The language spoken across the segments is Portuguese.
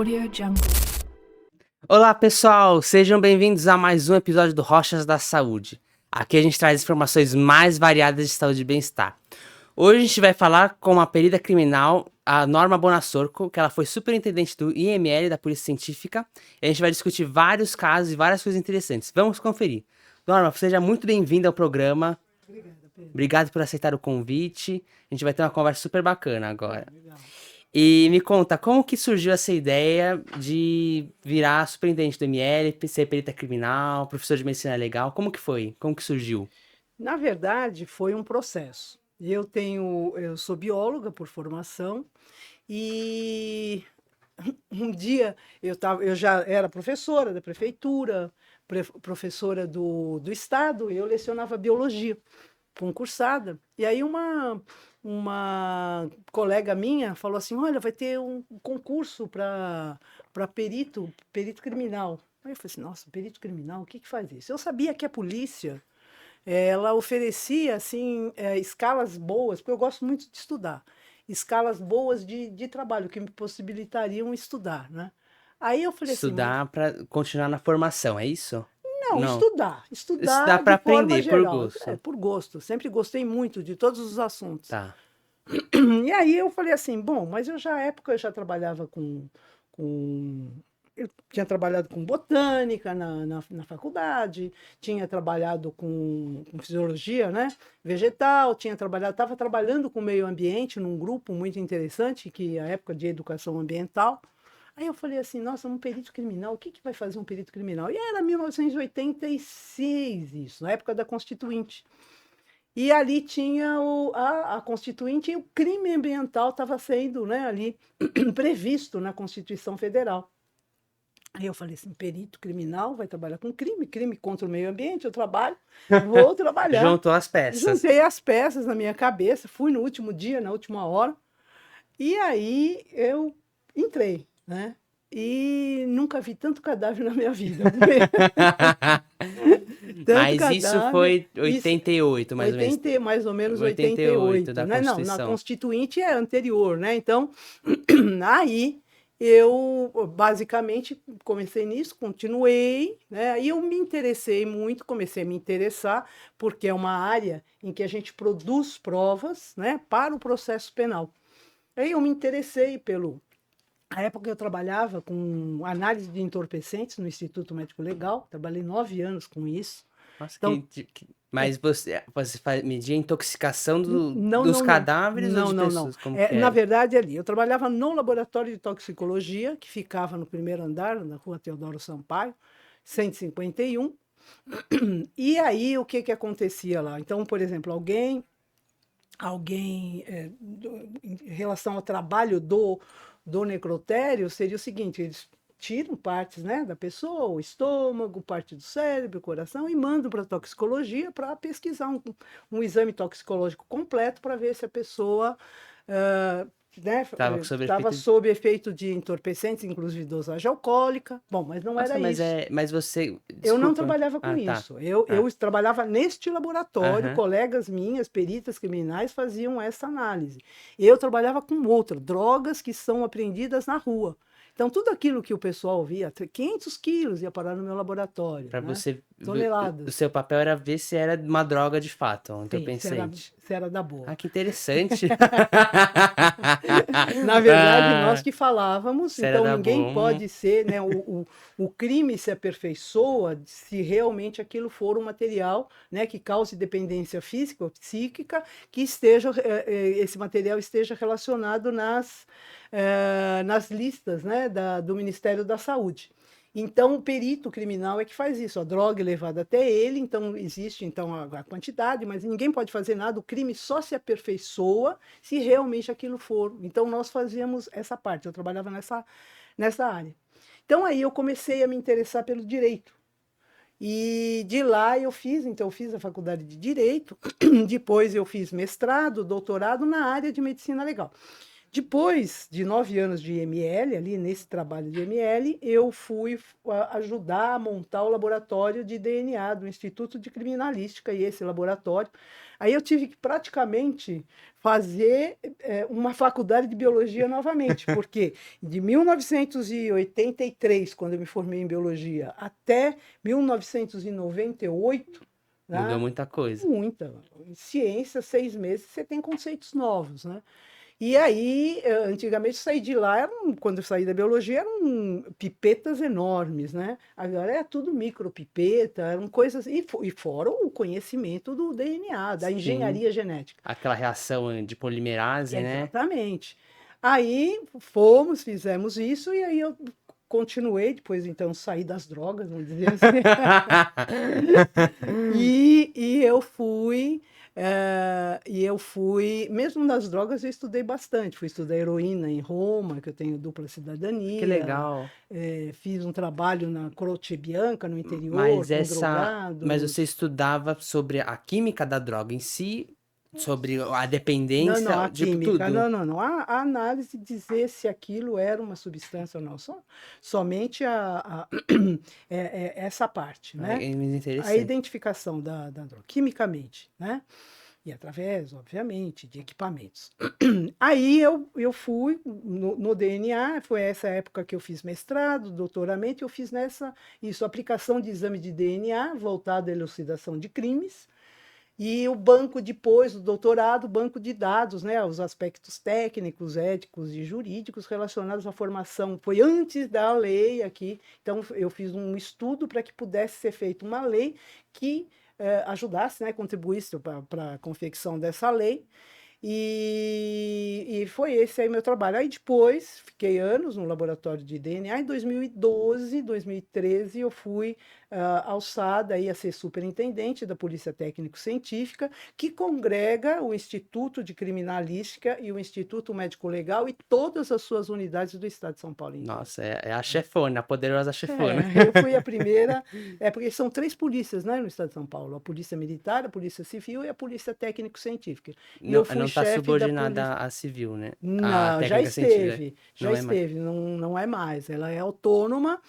Audio Jungle. Olá pessoal, sejam bem-vindos a mais um episódio do Rochas da Saúde. Aqui a gente traz informações mais variadas de saúde e bem-estar. Hoje a gente vai falar com uma perita criminal, a Norma Bonassorco, que ela foi superintendente do IML, da Polícia Científica, e a gente vai discutir vários casos e várias coisas interessantes. Vamos conferir. Norma, seja muito bem-vinda ao programa. Obrigada, Pedro. Obrigado por aceitar o convite. A gente vai ter uma conversa super bacana agora. Legal. E me conta, como que surgiu essa ideia de virar superintendente do ML, ser perita criminal, professor de medicina legal? Como que foi? Como que surgiu? Na verdade, foi um processo. Eu sou bióloga por formação e um dia eu já era professora da prefeitura, professora do estado, e eu lecionava biologia concursada. E aí uma colega minha falou assim: olha, vai ter um concurso para perito criminal. Aí eu falei assim: nossa, perito criminal, o que que faz isso? Eu sabia que a polícia ela oferecia assim escalas boas, porque eu gosto muito de estudar, escalas boas de trabalho que me possibilitariam estudar, né? Aí eu falei assim, mas Estudar para continuar na formação, é isso? não, Não. Estudar estudar para de forma aprender, por geral, gosto. por gosto. Sempre gostei muito de todos os assuntos. Tá. E aí eu falei assim, bom, mas à época eu já trabalhava com eu tinha trabalhado com botânica na faculdade, tinha trabalhado com fisiologia, né, vegetal, estava trabalhando com meio ambiente num grupo muito interessante, que é a época de educação ambiental. Aí eu falei assim, nossa, um perito criminal, o que que vai fazer um perito criminal? E era 1986 isso, na época da Constituinte. E ali tinha a Constituinte e o crime ambiental estava sendo, né, ali previsto na Constituição Federal. Aí eu falei assim, perito criminal vai trabalhar com crime contra o meio ambiente, eu vou trabalhar. Juntou as peças. Juntei as peças na minha cabeça, fui no último dia, na última hora, e aí eu entrei, né? E nunca vi tanto cadáver na minha vida. Tanto Mas isso cadáver. foi Isso, 88, mais ou menos. mais ou menos 88 88, da né? Não, na Constituição. Constituinte é anterior, né? Então, aí eu basicamente comecei nisso, continuei, né? Aí eu me interessei muito, comecei a me interessar, porque é uma área em que a gente produz provas, né, para o processo penal. Aí eu me interessei na época eu trabalhava com análise de entorpecentes no Instituto Médico Legal, trabalhei 9 anos com isso. Nossa, Então, mas você media a intoxicação não, dos não, não. cadáveres ou Não, de não, não. pessoas? Como que Na era? verdade, ali, eu trabalhava no laboratório de toxicologia, que ficava no primeiro andar, na rua Teodoro Sampaio, 151. E aí, o que que acontecia lá? Então, por exemplo, em relação ao trabalho do necrotério, seria o seguinte, eles tiram partes, né, da pessoa, o estômago, parte do cérebro, o coração, e mandam para a toxicologia para pesquisar um exame toxicológico completo para ver se a pessoa né, Estava estava sob efeito de entorpecentes, inclusive dosagem alcoólica. Bom, mas não Nossa, era isso. mas você. Eu não Desculpa. trabalhava com Tá. isso. Eu trabalhava neste laboratório, Aham. colegas minhas, peritas criminais, faziam essa análise. Eu trabalhava com outra, drogas que são apreendidas na rua. Então, tudo aquilo que o pessoal via, 500 quilos ia parar no meu laboratório, Pra né? você. O Toneladas. seu papel era ver se era uma droga de fato, um Sim, entorpecente. se era da boa. Ah, que interessante. Na verdade, nós Ah, que falávamos, se era então da ninguém boa. pode ser, né? O crime se aperfeiçoa se realmente aquilo for um material, né, que cause dependência física ou psíquica, que esse material esteja relacionado nas listas, né, do Ministério da Saúde. Então, o perito criminal é que faz isso, a droga é levada até ele, então existe então a quantidade, mas ninguém pode fazer nada, o crime só se aperfeiçoa se realmente aquilo for. Então, nós fazíamos essa parte, eu trabalhava nessa área. Então, aí eu comecei a me interessar pelo direito. E de lá eu fiz a faculdade de Direito, depois eu fiz mestrado, doutorado na área de medicina legal. Depois de 9 anos de IML, ali nesse trabalho de IML, eu fui ajudar a montar o laboratório de DNA do Instituto de Criminalística, e esse laboratório. Aí eu tive que praticamente fazer uma faculdade de biologia novamente, porque de 1983, quando eu me formei em biologia, até 1998, Mudou né, muita coisa. muita. Em ciência, 6 meses, você tem conceitos novos, né? E aí, antigamente, saí de lá, quando eu saí da biologia, eram pipetas enormes, né? Agora é tudo micropipeta, eram coisas. E fora o conhecimento do DNA, da Sim. engenharia genética. Aquela reação de polimerase, né? Exatamente. Aí fizemos isso, e aí eu continuei, depois então saí das drogas, vamos dizer assim. E eu fui, mesmo nas drogas, eu estudei bastante. Fui estudar heroína em Roma, que eu tenho dupla Que cidadania. legal. Fiz um trabalho na Croce Bianca, no interior, Mas com mas você drogados. estudava sobre a química da droga em si, sobre a Não, não, dependência, a tipo química, tudo. não, não, não. A análise dizer se aquilo era uma substância ou não, somente essa parte, né? É muito A interessante. identificação da droga, quimicamente, né? E através, obviamente, de equipamentos. Aí eu fui no DNA, foi essa época que eu fiz mestrado, doutoramento, eu fiz isso, aplicação de exame de DNA voltado à elucidação de crimes, e o banco depois do doutorado, banco de dados, né, os aspectos técnicos, éticos e jurídicos relacionados à formação. Foi antes da lei aqui, então eu fiz um estudo para que pudesse ser feita uma lei que ajudasse, né, contribuísse para a confecção dessa lei. E foi esse aí meu trabalho. Aí depois, fiquei anos no laboratório de DNA. Em 2012, 2013, eu fui alçada aí a ser superintendente da Polícia Técnico-Científica, que congrega o Instituto de Criminalística e o Instituto Médico Legal e todas as suas unidades do Estado de São Paulo inteiro. Nossa, é a chefona, a poderosa chefona. Eu fui a primeira, porque são 3 polícias, né, no Estado de São Paulo: a Polícia Militar, a Polícia Civil e a Polícia Técnico-Científica. E eu Não, fui não tá chefe da polícia. subordinada à civil, né? A Não, técnica científica já não é mais. esteve, não, não é mais. Ela é autônoma,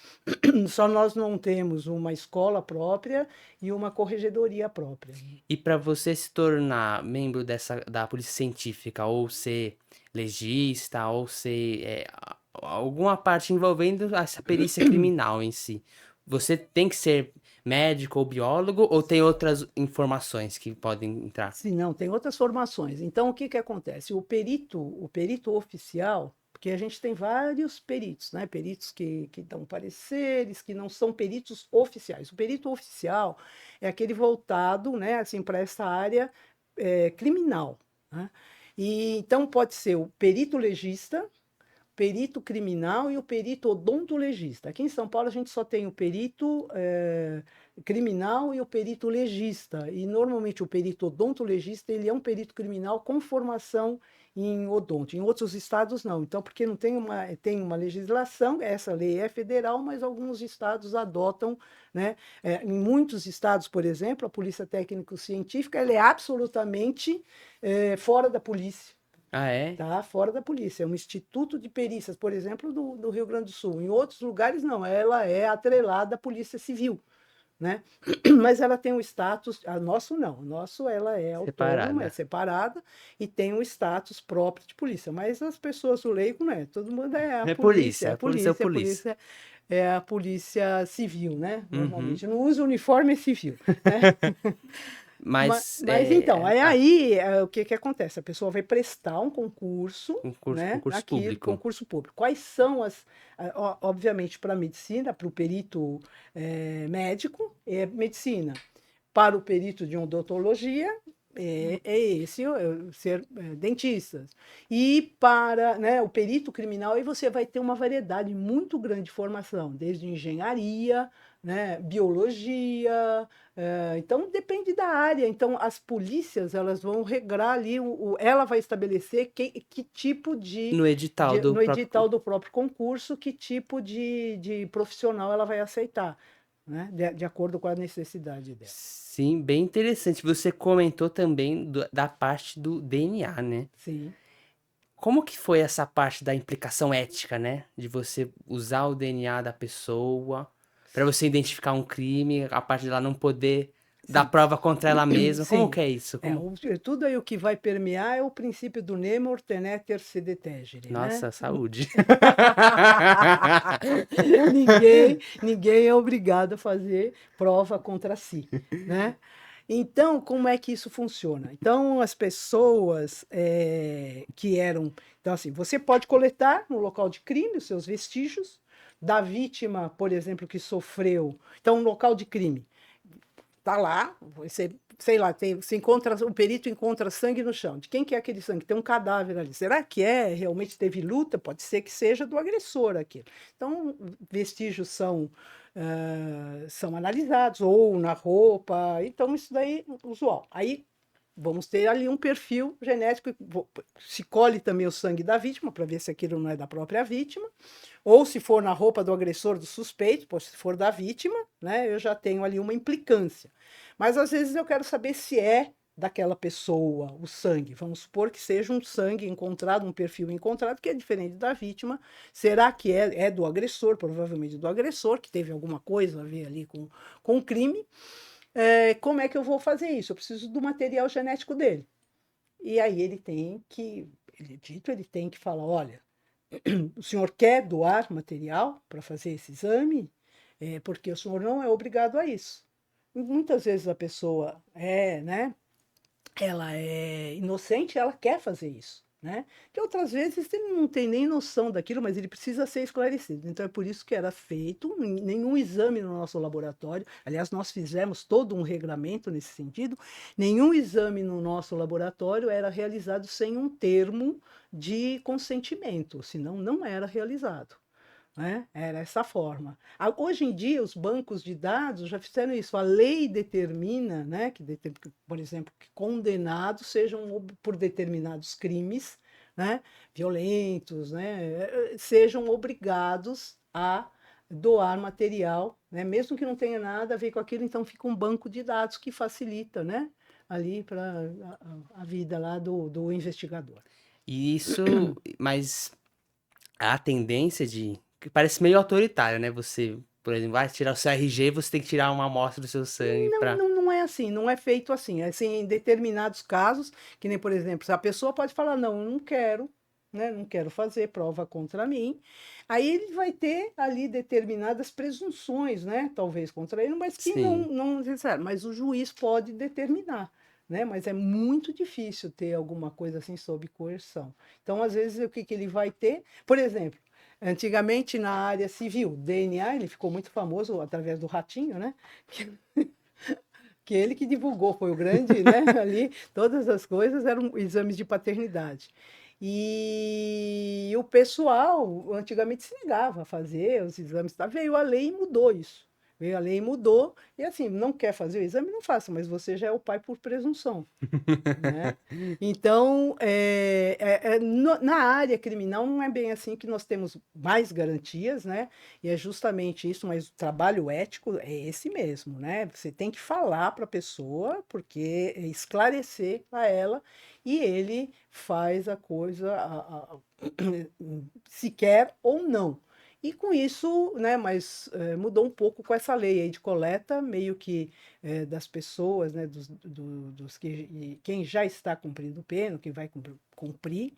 só nós não temos uma escola própria e uma corregedoria própria. E para você se tornar membro da polícia científica, ou ser legista, ou ser alguma parte envolvendo essa perícia criminal em si, você tem que ser médico ou biólogo, ou tem outras informações que podem entrar? Sim, não, tem outras formações. Então, o que que acontece? O perito oficial, porque a gente tem vários peritos, né? Peritos que dão pareceres, que não são peritos oficiais. O perito oficial é aquele voltado, né, assim, para essa área criminal, né? E então pode ser o perito legista, perito criminal e o perito odontologista. Aqui em São Paulo a gente só tem o perito criminal e o perito legista. E normalmente o perito odontologista, ele é um perito criminal com formação em odonto. Em outros estados não. Então, porque não tem uma legislação, essa lei é federal, mas alguns estados adotam, né? Em muitos estados, por exemplo, a Polícia Técnico-Científica, ela é absolutamente fora da polícia. Ah, é? Tá fora da polícia, é um instituto de perícias, por exemplo, do Rio Grande do Sul. Em outros lugares, não, ela é atrelada à Polícia Civil, né? Mas ela tem um status, a nosso não, a nosso ela é autônoma, é Separada. separada e tem um status próprio de polícia. Mas as pessoas, o leigo, né? Todo mundo é a É polícia, polícia, é a é polícia, é polícia, a polícia. polícia é a polícia civil, né? Uhum. Normalmente não usa uniforme civil, né? Mas Mas então, o que que acontece? A pessoa vai prestar um concurso, né? concurso Aquilo, público. concurso público. Quais são obviamente, para a medicina, para o perito médico, é medicina. Para o perito de odontologia, ser dentistas. E para, né, o perito criminal, aí você vai ter uma variedade muito grande de formação, desde engenharia, né, biologia, então depende da área. Então as polícias, elas vão regrar ali, ela vai estabelecer que tipo No edital do no próprio. edital do próprio concurso, que tipo de profissional ela vai aceitar, né, de acordo com a necessidade dela. Sim, bem interessante. Você comentou também da parte do DNA, né? Sim. Como que foi essa parte da implicação ética, né? De você usar o DNA da pessoa para você identificar um crime, a parte dela não poder dar Sim, prova contra ela mesma. Como sim. que é isso? Como... Tudo aí o que vai permear é o princípio do Nemor Teneter Sede Tegere, né? Nossa, saúde. Ninguém é obrigado a fazer prova contra si, né? Então, como é que isso funciona? Então, as pessoas que eram... Então, assim, você pode coletar no local de crime os seus vestígios da vítima, por exemplo, que sofreu... Então, um local de crime, tá lá, você, sei lá, você encontra, o perito encontra sangue no chão. De quem que é aquele sangue? Tem um cadáver ali. Será que realmente teve luta? Pode ser que seja do agressor aquilo. Então, vestígios são analisados, ou na roupa, então isso daí é usual. Aí vamos ter ali um perfil genético, se colhe também o sangue da vítima, para ver se aquilo não é da própria vítima, ou se for na roupa do agressor, do suspeito, se for da vítima, né, eu já tenho ali uma implicância. Mas às vezes eu quero saber se é daquela pessoa o sangue. Vamos supor que seja um sangue encontrado, um perfil encontrado, que é diferente da vítima. Será que é do agressor? Provavelmente do agressor, que teve alguma coisa a ver ali com o crime. Como é que eu vou fazer isso? Eu preciso do material genético dele. E aí ele tem que falar, olha, o senhor quer doar material para fazer esse exame? Porque o senhor não é obrigado a isso. Muitas vezes a pessoa ela é inocente, ela quer fazer isso, né? Que outras vezes ele não tem nem noção daquilo, mas ele precisa ser esclarecido. Então é por isso que era feito nenhum exame no nosso laboratório. Aliás, nós fizemos todo um regramento nesse sentido. Nenhum exame no nosso laboratório era realizado sem um termo de consentimento, senão não era realizado. Né? Era essa forma. Hoje em dia, os bancos de dados já fizeram isso. A lei determina, né, por exemplo, que condenados sejam por determinados crimes, né, violentos, né, sejam obrigados a doar material, né, mesmo que não tenha nada a ver com aquilo. Então, fica um banco de dados que facilita, né, ali para a vida lá do investigador. E isso, mas a tendência de... que parece meio autoritário, né? Você, por exemplo, vai tirar o seu RG, você tem que tirar uma amostra do seu sangue Não, pra... não, não é assim, não é feito assim. É assim, em determinados casos, que nem, por exemplo, se a pessoa pode falar, não, eu não quero, né, não quero fazer prova contra mim, aí ele vai ter ali determinadas presunções, né, talvez contra ele, mas que Sim. não necessário, mas o juiz pode determinar, né, mas é muito difícil ter alguma coisa assim sob coerção. Então, às vezes, o que ele vai ter, por exemplo, antigamente na área civil, DNA, ele ficou muito famoso através do Ratinho, né, que ele que divulgou, foi o grande, né, ali, todas as coisas eram exames de paternidade. E o pessoal antigamente se negava a fazer os exames, tá? Veio a lei e mudou isso. Veio a lei e mudou, e assim, não quer fazer o exame, não faça, mas você já é o pai por presunção, né? Então, na área criminal não é bem assim, que nós temos mais garantias, né? E é justamente isso, mas o trabalho ético é esse mesmo, né? Você tem que falar para a pessoa, porque esclarecer a ela, e ele faz a coisa se quer ou não. E com isso, né, mas mudou um pouco com essa lei aí de coleta, meio que das pessoas, né, dos quem já está cumprindo pena, quem vai cumprir,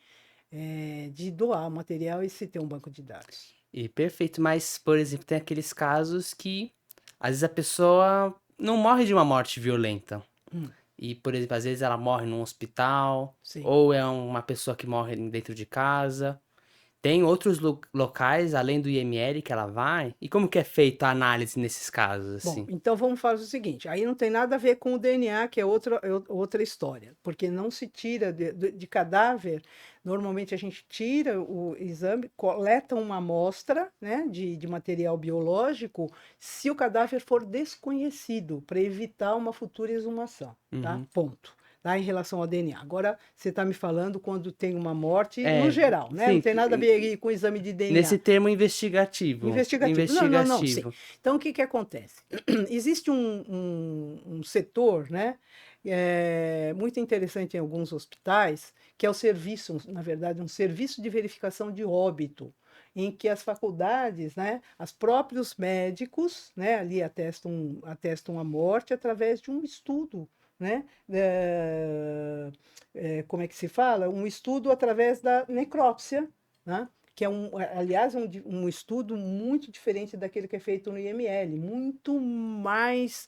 de doar o material e se ter um banco de dados. E perfeito, mas, por exemplo, tem aqueles casos que às vezes a pessoa não morre de uma morte violenta. Hum, E, por exemplo, às vezes ela morre num hospital, sim. ou é uma pessoa que morre dentro de casa. Tem outros locais, além do IML, que ela vai? E como que é feita a análise nesses casos, Bom, assim? então vamos fazer o seguinte, aí não tem nada a ver com o DNA, que é outra história, porque não se tira de cadáver, normalmente a gente tira o exame, coleta uma amostra, né, de material biológico, se o cadáver for desconhecido, para evitar uma futura exumação, tá? Uhum. Ponto. Tá, em relação ao DNA. Agora, você está me falando quando tem uma morte, no É, geral, né? Não sim, tem nada a ver aí com o exame de nesse DNA. termo investigativo. Investigativo. Não, não, não, sim. Investigativo. Então, o que que acontece? Existe um setor, né, muito interessante em alguns hospitais, que é o serviço, na verdade, um serviço de verificação de óbito, em que as faculdades, né, os próprios médicos, né, ali atestam a morte através de um estudo, né, como é que se fala? Um estudo através da necrópsia, né? Que é aliás, um estudo muito diferente daquele que é feito no IML, muito mais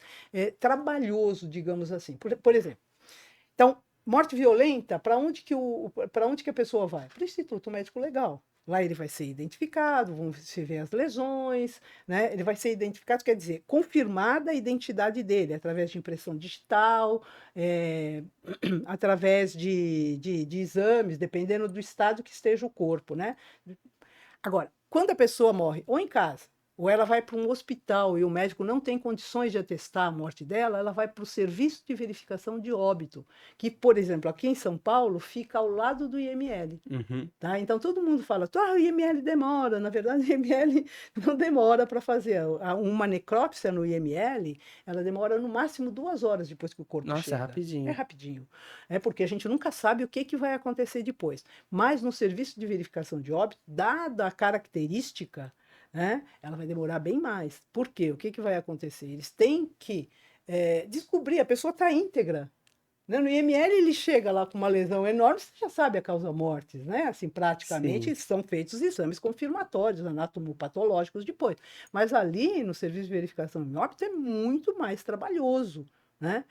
trabalhoso, digamos assim. Por exemplo, então, morte violenta, para onde que a pessoa vai? Para o Instituto Médico Legal. Lá ele vai ser identificado, vão se ver as lesões, né? Ele vai ser identificado, quer dizer, confirmada a identidade dele, através de impressão digital, através de exames, dependendo do estado que esteja o corpo, né? Agora, quando a pessoa morre ou em casa, ou ela vai para um hospital e o médico não tem condições de atestar a morte dela, ela vai para o serviço de verificação de óbito, que, por exemplo, aqui em São Paulo, fica ao lado do IML. Uhum. Tá? Então todo mundo fala, o IML demora. Na verdade, o IML não demora para fazer. Uma necrópsia no IML, ela demora no máximo 2 horas depois que o corpo Nossa, é chega. É rapidinho. rapidinho. É porque a gente nunca sabe o que vai acontecer depois. Mas no serviço de verificação de óbito, dada a característica, né, ela vai demorar bem mais. Por quê? O que vai acontecer? Eles têm que descobrir, a pessoa está íntegra. Né? No IML ele chega lá com uma lesão enorme, você já sabe a causa-mortes, né? Assim, praticamente Sim. são feitos exames confirmatórios, anatomopatológicos depois. Mas ali, no serviço de verificação de óbito, é muito mais trabalhoso, né?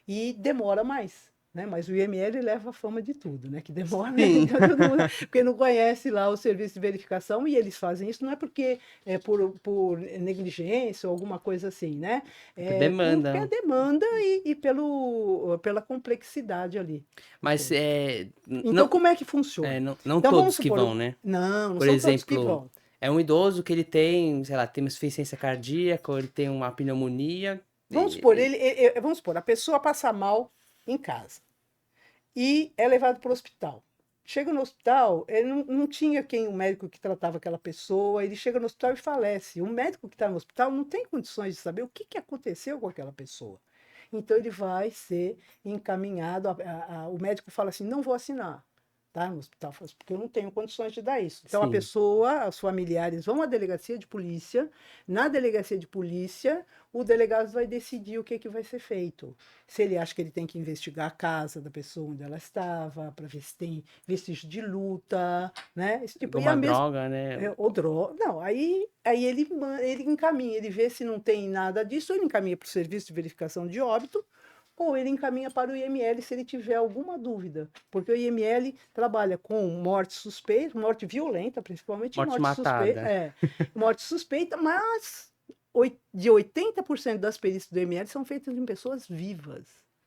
E demora mais. Né? Mas o IML leva a fama de tudo, né? Que demora, Sim. então todo mundo, porque não conhece lá o serviço de verificação e eles fazem isso não é porque é por negligência ou alguma coisa assim, né? Porque a Demanda. demanda e pela complexidade ali da Mas coisa. Então, como é que funciona? não Então, vamos todos que supor, vão, né? não Por são todos que exemplo, vão. é um idoso que ele tem, sei lá, tem uma insuficiência cardíaca, ou ele tem uma pneumonia. Vamos supor, a pessoa passa mal em casa e é levado para o hospital. Chega no hospital, ele não tinha o médico que tratava aquela pessoa, ele chega no hospital e falece. O médico que está no hospital não tem condições de saber o que aconteceu com aquela pessoa. Então ele vai ser encaminhado, o médico fala assim, não vou assinar, tá? No hospital, porque eu não tenho condições de dar isso. Então a Sim. pessoa, os familiares vão à delegacia de polícia, na delegacia de polícia, o delegado vai decidir o que vai ser feito. Se ele acha que ele tem que investigar a casa da pessoa onde ela estava, para ver se tem vestígio de luta, né? Esse tipo. E a Alguma mesma droga, né? ou droga. Não, aí ele encaminha, ele vê se não tem nada disso, ou ele encaminha para o serviço de verificação de óbito, ou ele encaminha para o IML se ele tiver alguma dúvida. Porque o IML trabalha com morte suspeita, morte violenta, principalmente Morte morte suspeita, matada. morte suspeita, mas de 80% das perícias do IML são feitas em pessoas vivas.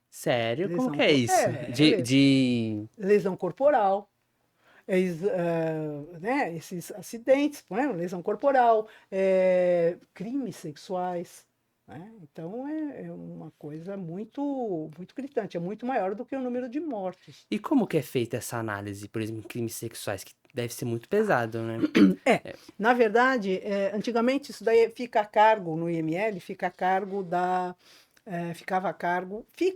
Sério? Como Lesão, que é isso? lesão corporal, né, esses acidentes, né, lesão corporal, crimes sexuais. Né? Então é uma coisa muito, muito gritante, é muito maior do que o número de mortes. E como que é feita essa análise, por exemplo, em crimes sexuais, que deve ser muito pesado, né? Na verdade, antigamente isso daí fica a cargo no IML, fica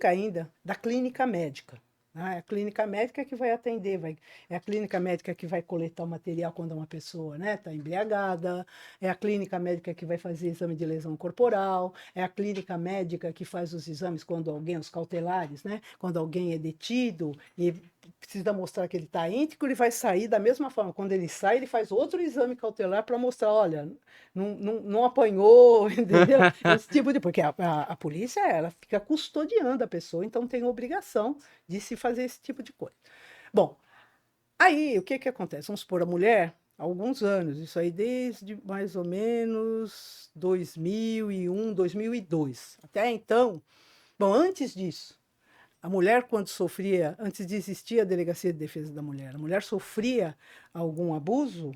ainda da clínica médica. Né? É a clínica médica que vai atender, é a clínica médica que vai coletar o material quando uma pessoa está embriagada, é a clínica médica que vai fazer exame de lesão corporal, é a clínica médica que faz os exames os cautelares, né? Quando alguém é detido e precisa mostrar que ele está íntegro, ele vai sair da mesma forma. Quando ele sai, ele faz outro exame cautelar para mostrar, olha, não apanhou, entendeu? Esse tipo de... Porque a polícia, ela fica custodiando a pessoa, então tem obrigação de se fazer esse tipo de coisa. Bom, aí o que acontece? Vamos supor, a mulher, há alguns anos, isso aí desde mais ou menos 2001, 2002. Até então, bom, antes disso, a mulher, quando sofria, antes de existir a Delegacia de Defesa da Mulher, a mulher sofria algum abuso,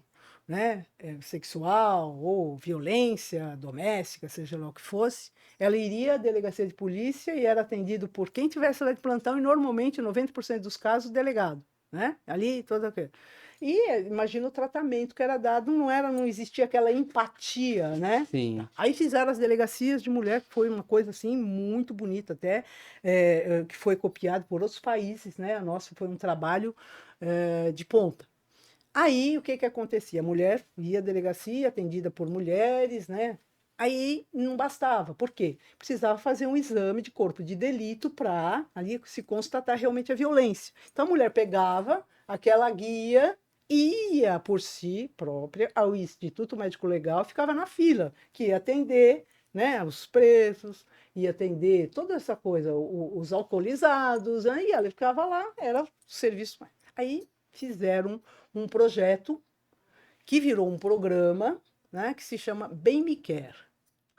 né, sexual ou violência doméstica, seja lá o que fosse, ela iria à delegacia de polícia e era atendido por quem tivesse lá de plantão e normalmente, 90% dos casos, o delegado. Né? Ali, toda E imagina o tratamento que era dado, não existia aquela empatia, né? Sim. Aí fizeram as delegacias de mulher, que foi uma coisa assim muito bonita até, que foi copiado por outros países, né? A nossa foi um trabalho de ponta. Aí o que que acontecia? A mulher ia à delegacia, atendida por mulheres, né? Aí não bastava. Por quê? Precisava fazer um exame de corpo de delito para ali se constatar realmente a violência. Então a mulher pegava aquela guia e ia por si própria ao Instituto Médico Legal, ficava na fila, que ia atender, né, os presos, ia atender toda essa coisa, os alcoolizados, aí ela ficava lá, era o serviço. Aí fizeram um projeto que virou um programa, né, que se chama Bem Me Quer.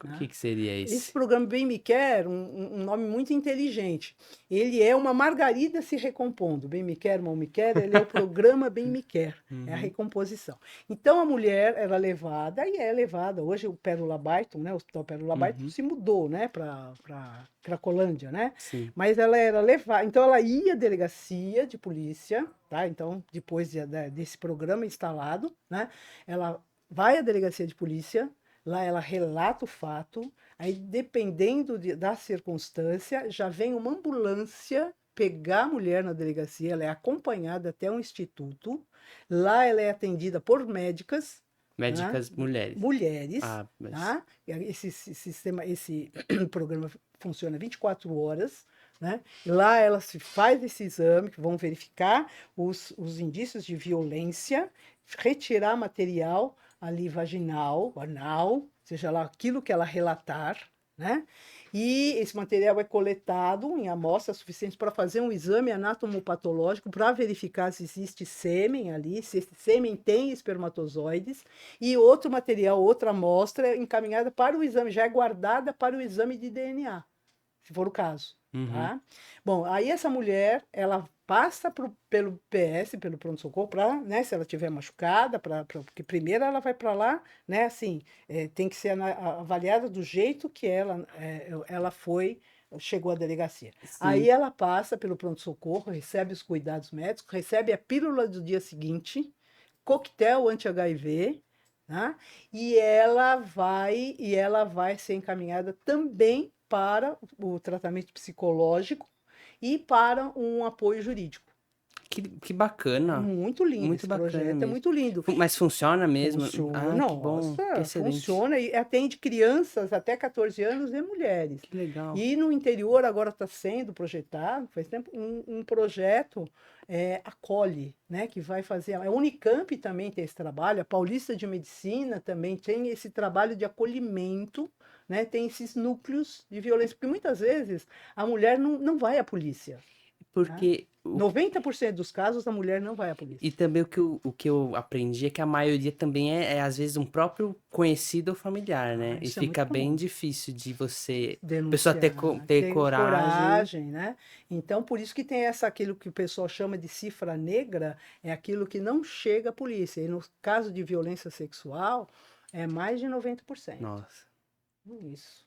O Né? que seria Esse esse? programa Bem Me Quer, um nome muito inteligente. Ele é uma margarida se recompondo. Bem Me Quer, Mal Me Quer, ele é o programa Bem Me Quer. É a Uhum. recomposição. Então a mulher era levada, e é levada. Hoje o Pérola Byton, né, o Hospital Pérola Byton, Uhum. se mudou, né, para Cracolândia, né? Sim. Mas ela era levada. Então ela ia à delegacia de polícia, tá? Então, depois desse programa instalado, né? Ela vai à delegacia de polícia. Lá ela relata o fato, aí dependendo da circunstância, já vem uma ambulância pegar a mulher na delegacia, ela é acompanhada até um instituto, lá ela é atendida por médicas, né? Médicas mulheres. Mulheres, Ah, mas. tá? Esse sistema, esse programa funciona 24 horas, né? Lá ela se faz esse exame, que vão verificar os indícios de violência, retirar material ali vaginal, anal, seja lá aquilo que ela relatar, né? E esse material é coletado em amostras suficientes para fazer um exame anatomopatológico para verificar se existe sêmen ali, se esse sêmen tem espermatozoides, e outro material, outra amostra encaminhada para o exame, já é guardada para o exame de DNA, se for o caso. Uhum. Tá? Bom, aí essa mulher, ela passa pelo PS, pelo pronto-socorro, para, né, se ela estiver machucada, porque primeiro ela vai para lá, né, assim, tem que ser avaliada do jeito que ela chegou à delegacia. Sim. Aí ela passa pelo pronto-socorro, recebe os cuidados médicos, recebe a pílula do dia seguinte, coquetel anti-HIV, né, e ela vai ser encaminhada também para o tratamento psicológico e para um apoio jurídico. Que É bacana. muito lindo Muito esse bacana projeto, é mesmo. muito lindo. Mas funciona mesmo? Funciona, Ah, que bom. Que nossa, excelente. funciona e atende crianças até 14 anos e mulheres. Que legal. E no interior agora está sendo projetado, faz tempo, um projeto Acolhe, né, que vai fazer. A Unicamp também tem esse trabalho, a Paulista de Medicina também tem esse trabalho de acolhimento, né, tem esses núcleos de violência, porque muitas vezes a mulher não vai à polícia. Tá? Porque 90% dos casos a mulher não vai à polícia. e também o que eu aprendi é que a maioria também é às vezes um próprio conhecido ou familiar, né? Ah, E isso é fica muito bem comum. difícil de você, a pessoa ter, Denunciar, ter ter coragem. coragem, né? Então, por isso que tem aquilo que o pessoal chama de cifra negra, é aquilo que não chega à polícia. E no caso de violência sexual, é mais de 90%. Nossa. Isso.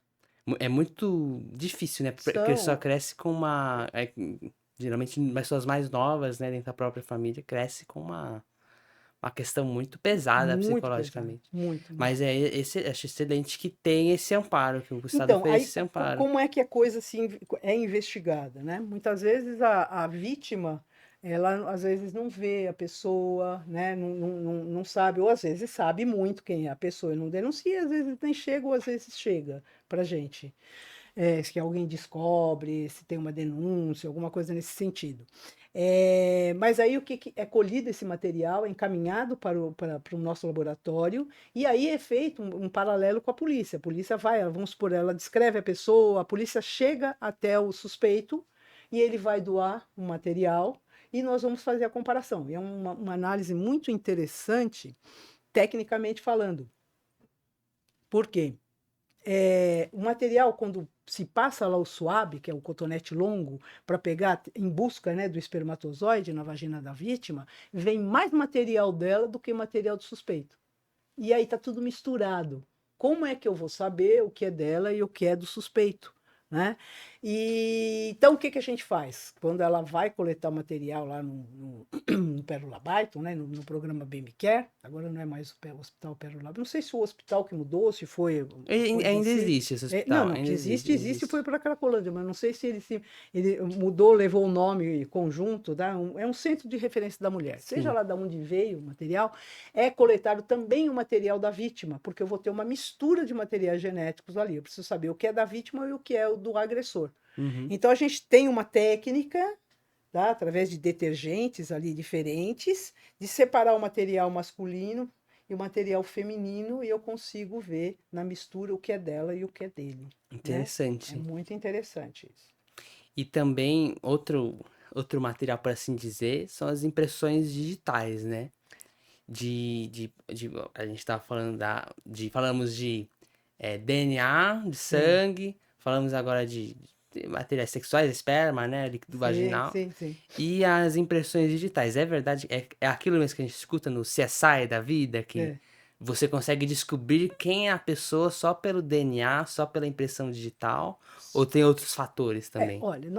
É muito difícil, né? Porque a pessoa São cresce com uma. Geralmente, pessoas mais novas, né, dentro da própria família, cresce com uma questão muito pesada muito pesadas, psicologicamente. muito, muito. Mas acho excelente que tem esse amparo, que o Estado Então, ofereça aí esse amparo. como é que a coisa assim é investigada, né? Muitas vezes a vítima, ela às vezes não vê a pessoa, né? Não sabe, ou às vezes sabe muito quem é a pessoa e não denuncia, às vezes nem chega, ou às vezes chega pra gente. Se alguém descobre, se tem uma denúncia, alguma coisa nesse sentido. Mas aí o que é colhido esse material, é encaminhado para o nosso laboratório, e aí é feito um paralelo com a polícia. A polícia vai, vamos supor, ela descreve a pessoa, a polícia chega até o suspeito e ele vai doar um material e nós vamos fazer a comparação. E é uma análise muito interessante, tecnicamente falando. Por quê? O material, quando se passa lá o suave, que é o cotonete longo, para pegar em busca, né, do espermatozoide na vagina da vítima, vem mais material dela do que material do suspeito. E aí tá tudo misturado. Como é que eu vou saber o que é dela e o que é do suspeito? Né? E então o que a gente faz? Quando ela vai coletar o material lá no Pérola Byton, né, no programa Bem Me Quer, agora não é mais o Hospital Pérola Byton, não sei se o hospital que mudou, se foi Ainda desse... existe esse Não, hospital, não, ainda que existe, existe e existe. foi para Cracolândia, mas não sei se ele mudou, levou o nome conjunto, tá? É um centro de referência da mulher. Seja Sim. lá de onde veio o material, é coletado também o material da vítima, porque eu vou ter uma mistura de materiais genéticos ali. Eu preciso saber o que é da vítima e o que é o do agressor. Uhum. Então a gente tem uma técnica, tá? Através de detergentes ali diferentes, de separar o material masculino e o material feminino, e eu consigo ver na mistura o que é dela e o que é dele, né? É Interessante. muito interessante isso. E também outro material, por assim dizer, são as impressões digitais, né? A gente tava falando falamos de DNA, de Sim, sangue, falamos agora de materiais sexuais, esperma, né? Líquido sim, vaginal. sim, sim. E as impressões digitais. É verdade, é aquilo mesmo que a gente escuta no CSI da vida, que É. você consegue descobrir quem é a pessoa só pelo DNA, só pela impressão digital, ou tem outros fatores também? Olha,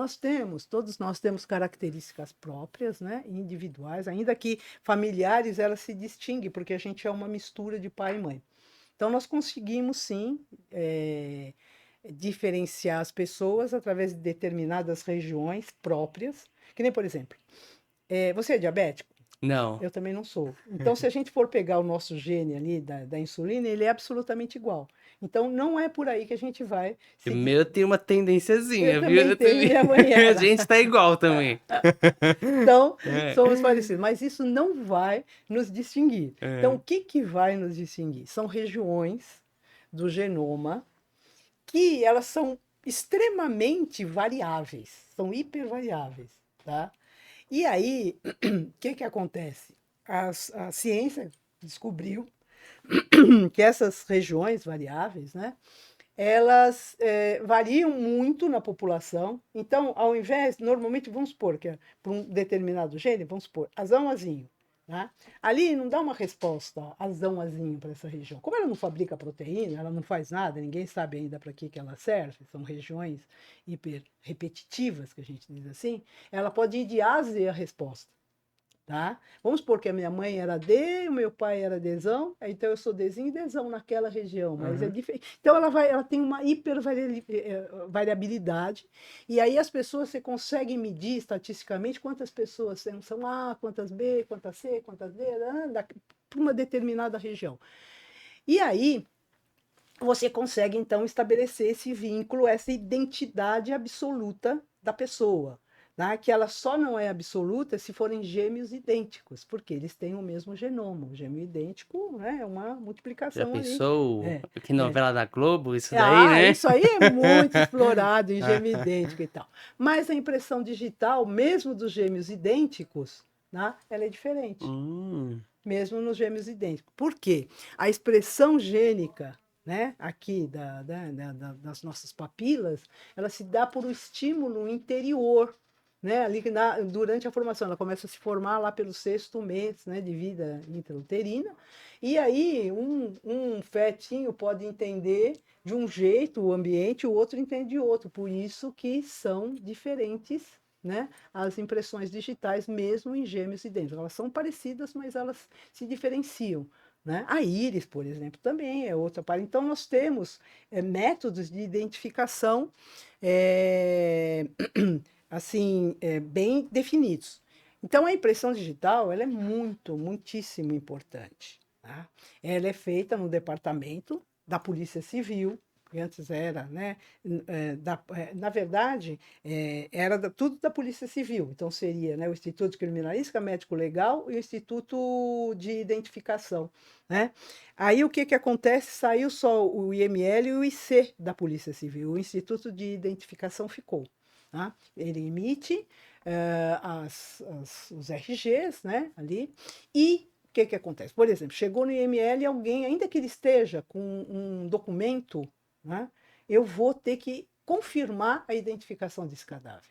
todos nós temos características próprias, né, individuais, ainda que familiares, elas se distinguem, porque a gente é uma mistura de pai e mãe. Então, nós conseguimos, sim, diferenciar as pessoas através de determinadas regiões próprias, que nem, por exemplo, você é diabético? Não. Eu também não sou. Então, se a gente for pegar o nosso gene ali da insulina, ele é absolutamente igual. Então, não é por aí que a gente vai O seguir. meu tem uma Eu tendenciazinha, viu? também tenho, minha mãe A era. gente tá igual também. Então, É, somos parecidos, mas isso não vai nos distinguir. Então, o é. que vai nos distinguir? São regiões do genoma que elas são extremamente variáveis, são hipervariáveis, tá? E aí, o que acontece? A ciência descobriu que essas regiões variáveis, né, elas variam muito na população. Então, ao invés, normalmente, vamos supor que para um determinado gene, vamos supor, azão-azinho, né? Ali não dá uma resposta azão-azinho para essa região. Como ela não fabrica proteína, ela não faz nada, ninguém sabe ainda para que ela serve, são regiões hiper repetitivas, que a gente diz assim, ela pode ir de A a Z a resposta. Tá? Vamos supor que a minha mãe era D, o meu pai era Dzão, então eu sou Dzinho e Dzão naquela região, mas é Uhum. diferente. Então ela tem uma hipervariabilidade, e aí as pessoas você consegue medir estatisticamente quantas pessoas são A, quantas B, quantas C, quantas D, para uma determinada região. E aí você consegue então estabelecer esse vínculo, essa identidade absoluta da pessoa, né? Que ela só não é absoluta se forem gêmeos idênticos, porque eles têm o mesmo genoma. O gêmeo idêntico, né, é uma Já multiplicação ali. pensou É, que é. novela da Globo, isso daí, né? Isso aí é muito explorado em gêmeo idêntico e tal. Mas a impressão digital, mesmo dos gêmeos idênticos, né, ela é diferente Hum, mesmo nos gêmeos idênticos. Por quê? A expressão gênica, né, aqui das nossas papilas, ela se dá por um estímulo interior, né, ali durante a formação. Ela começa a se formar lá pelo sexto mês, né, de vida intrauterina, e aí um fetinho pode entender de um jeito o ambiente, o outro entende de outro. Por isso que são diferentes, né, as impressões digitais, mesmo em gêmeos idênticos. Elas são parecidas, mas elas se diferenciam. Né? A íris, por exemplo, também é outra parte. Então, nós temos métodos de identificação assim, bem definidos. Então, a impressão digital ela é muitíssimo importante. Tá? Ela é feita no departamento da Polícia Civil, que antes era, né, na verdade, era tudo da Polícia Civil. Então, seria, né, o Instituto de Criminalística, Médico Legal e o Instituto de Identificação. Né? Aí, o que acontece? Saiu só o IML e o IC da Polícia Civil. O Instituto de Identificação ficou. Tá? Ele emite os RGs, né, ali, e o que acontece? Por exemplo, chegou no IML alguém, ainda que ele esteja com um documento, né, eu vou ter que confirmar a identificação desse cadáver.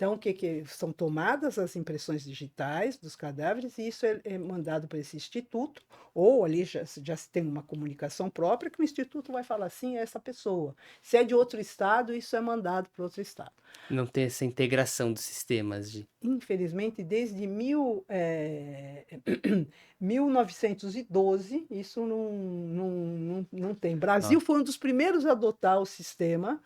Então, o que que são tomadas as impressões digitais dos cadáveres e isso é mandado para esse instituto, ou ali já se tem uma comunicação própria que o instituto vai falar assim, é essa pessoa. Se é de outro estado, isso é mandado para outro estado. Não tem essa integração dos sistemas de. Infelizmente, desde 1912, isso não tem. Brasil Nossa. foi um dos primeiros a adotar o sistema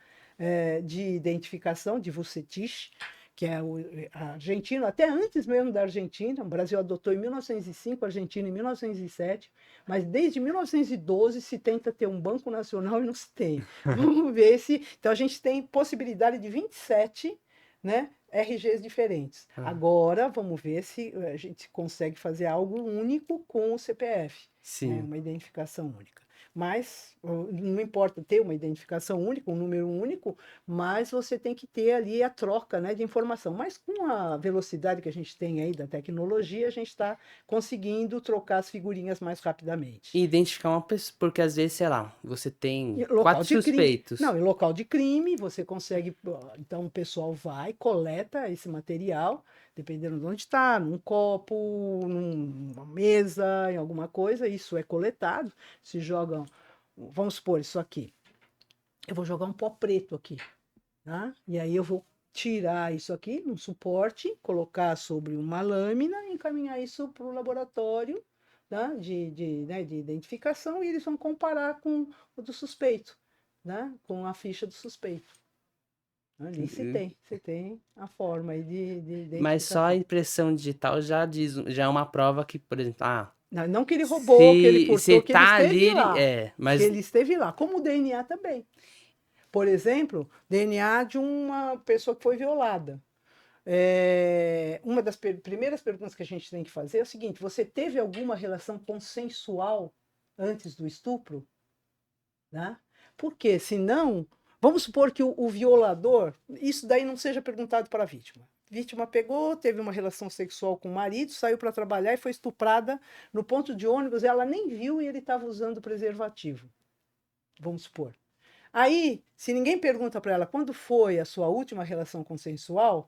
de identificação de Vucetich, que é o argentino, até antes mesmo da Argentina. O Brasil adotou em 1905, a Argentina em 1907, mas desde 1912 se tenta ter um banco nacional e não se tem. Vamos ver se. Então, a gente tem possibilidade de 27, né, RGs diferentes. Agora, vamos ver se a gente consegue fazer algo único com o CPF, né, Sim. uma identificação única. Mas não importa ter uma identificação única, um número único, mas você tem que ter ali a troca, né, de informação. Mas com a velocidade que a gente tem aí da tecnologia, a gente está conseguindo trocar as figurinhas mais rapidamente. E identificar uma pessoa, porque às vezes, sei lá, você tem Local 4 de crime. suspeitos. Não, em local de crime, você consegue. Então, o pessoal vai, coleta esse material, dependendo de onde está, num copo, numa mesa, em alguma coisa, isso é coletado. Se jogam. Vamos supor, isso aqui. Eu vou jogar um pó preto aqui, tá? E aí eu vou tirar isso aqui num suporte, colocar sobre uma lâmina e encaminhar isso para o laboratório, tá? Né, de identificação e eles vão comparar com o do suspeito, né? Com a ficha do suspeito. Ali você tem a forma aí de Mas só a identificação. impressão digital já diz, já é uma prova que, por exemplo, Não que ele roubou, que ele se furtou, que ele tá esteve ali, lá. é, mas Que ele esteve lá, como o DNA também. Por exemplo, DNA de uma pessoa que foi violada. Uma das primeiras perguntas que a gente tem que fazer é o seguinte: você teve alguma relação consensual antes do estupro? Né? Porque, senão, vamos supor que o violador, isso daí não seja perguntado para a vítima. A vítima pegou, teve uma relação sexual com o marido, saiu para trabalhar e foi estuprada no ponto de ônibus, ela nem viu e ele estava usando preservativo. Vamos supor. Aí, se ninguém pergunta para ela quando foi a sua última relação consensual,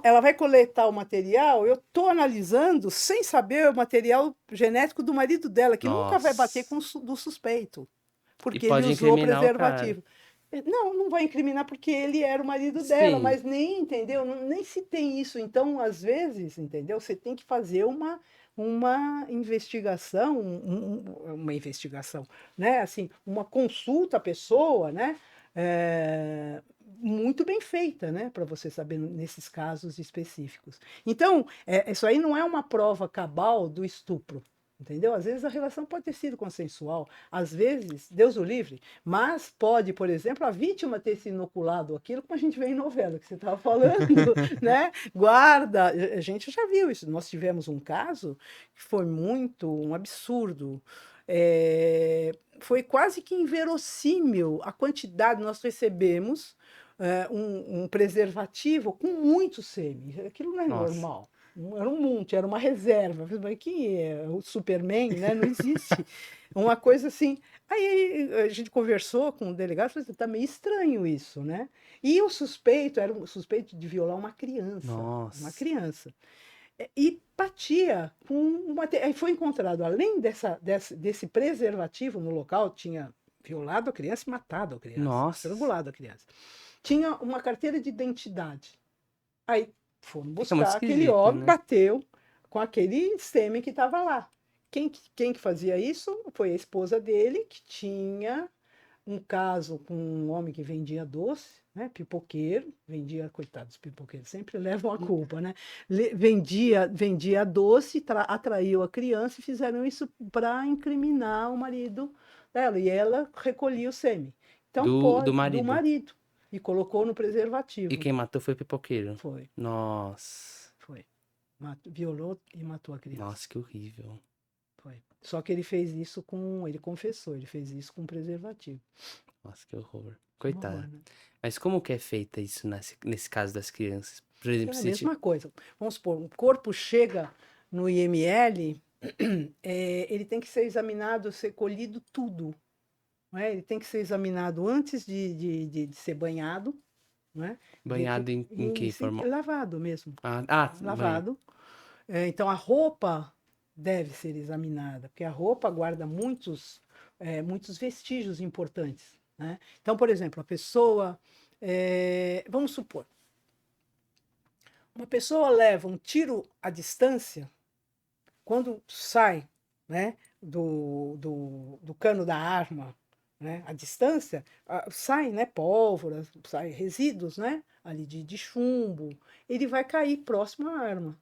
ela vai coletar o material. Eu estou analisando sem saber o material genético do marido dela, que nunca vai bater com o do suspeito, e porque ele pode usou incriminar o cara. preservativo. Não vai incriminar porque ele era o marido dela, Sim. mas nem, entendeu? Nem se tem isso. Então, às vezes, entendeu? Você tem que fazer uma investigação, uma investigação, né? Assim, uma consulta à pessoa, né? Muito bem feita, né? Para você saber nesses casos específicos. Então, isso aí não é uma prova cabal do estupro. Entendeu? Às vezes a relação pode ter sido consensual, às vezes, Deus o livre, mas pode, por exemplo, a vítima ter se inoculado aquilo, como a gente vê em novela, que você estava falando, né? Guarda, a gente já viu isso. Nós tivemos um caso que foi um absurdo. Foi quase que inverossímil a quantidade. Nós recebemos um preservativo com muito sêmen. Aquilo não é normal. Era um monte, era uma reserva. Que é o Superman, né? Não existe. Uma coisa assim. Aí a gente conversou com o delegado e falou: está meio estranho isso, né? E o suspeito era um suspeito de violar uma criança. Nossa. Uma criança. E batia com uma. Aí foi encontrado, além desse preservativo no local, tinha violado a criança e matado a criança. Nossa. Estrangulado a criança. Tinha uma carteira de identidade. Aí foram Fica muito buscar aquele esquisito, homem, né? bateu com aquele sêmen que estava lá. Quem que fazia isso? Foi a esposa dele, que tinha um caso com um homem que vendia doce, né? Pipoqueiro, vendia, coitados, pipoqueiros sempre levam a culpa, né? Vendia doce, atraiu a criança e fizeram isso para incriminar o marido dela. E ela recolhia o sêmen. Então, Do marido. do marido. E colocou no preservativo. E quem matou foi o pipoqueiro. Foi. Nossa. Foi. Violou e matou a criança. Nossa, que horrível. Foi. Só que ele fez isso ele confessou, ele fez isso com preservativo. Nossa, que horror. Coitado. Horror, né? Mas como que é feita isso nesse caso das crianças? Por exemplo, É a mesma coisa. Vamos supor, o corpo chega no IML, ele tem que ser examinado, ser colhido tudo. Não é? Ele tem que ser examinado antes de ser banhado, né? Banhado em que forma? Lavado mesmo, Banho. lavado. Então a roupa deve ser examinada, porque a roupa guarda muitos vestígios importantes, né? Então, por exemplo, a pessoa, vamos supor, uma pessoa leva um tiro à distância, quando sai, né, do cano da arma, né, à distância, sai, né, pólvora, sai resíduos, né, ali de chumbo, ele vai cair próximo à arma.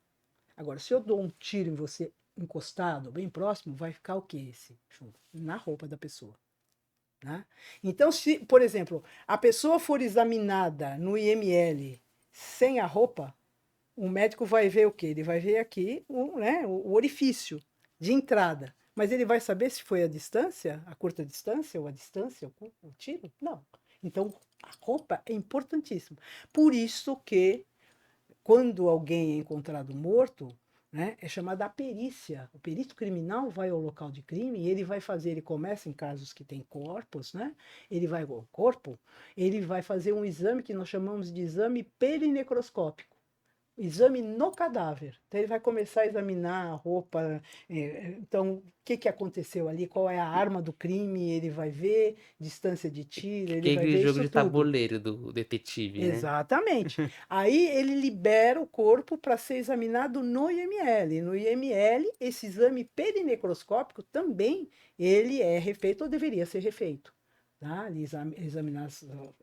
Agora, se eu dou um tiro em você encostado, bem próximo, vai ficar o que esse chumbo? Na roupa da pessoa. Né? Então, se, por exemplo, a pessoa for examinada no IML sem a roupa, o médico vai ver o quê? Ele vai ver aqui né, o orifício de entrada. Mas ele vai saber se foi a distância, a curta distância, ou a distância, o tiro? Não. Então, a roupa é importantíssima. Por isso que, quando alguém é encontrado morto, né, é chamada a perícia. O perito criminal vai ao local de crime e ele começa em casos que tem corpos, né? Ele vai ao corpo, ele vai fazer um exame que nós chamamos de exame perinecroscópico. Exame no cadáver. Então ele vai começar a examinar a roupa, então o que aconteceu ali, qual é a arma do crime, ele vai ver distância de tiro, ele Que é vai aquele ver jogo isso de tudo. tabuleiro do detetive, né? Exatamente. Aí ele libera o corpo para ser examinado no IML. No IML, esse exame perinecroscópico também ele é refeito ou deveria ser refeito. Tá? Ele examinar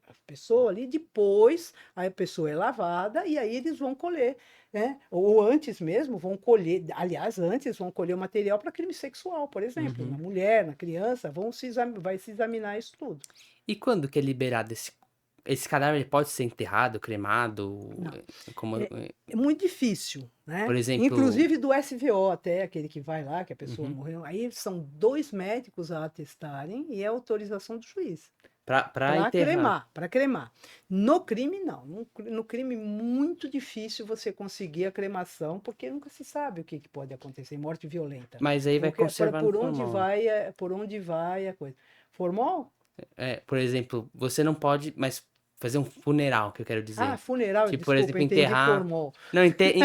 a pessoa ali, depois a pessoa é lavada e aí eles vão colher, né? Ou antes mesmo vão colher, aliás, antes vão colher o material para crime sexual, por exemplo, na mulher, na criança, vai se examinar isso tudo. E quando que é liberado esse cadáver? Ele pode ser enterrado, cremado? Não. Como, É muito difícil, por né? exemplo, Inclusive do SVO até, aquele que vai lá, que a pessoa uhum, morreu. Aí são 2 médicos a atestarem e é autorização do juiz. pra Para enterrar. cremar, para cremar. No crime, não. No crime, muito difícil você conseguir a cremação, porque nunca se sabe o que pode acontecer, morte violenta. Mas aí vai conservar no Por onde formal. vai, por onde vai a coisa. Formal? Por exemplo, você não pode mais fazer um funeral, que eu quero Ah, dizer. funeral, Tipo, por desculpa, exemplo, entendi enterrar. formal. Não,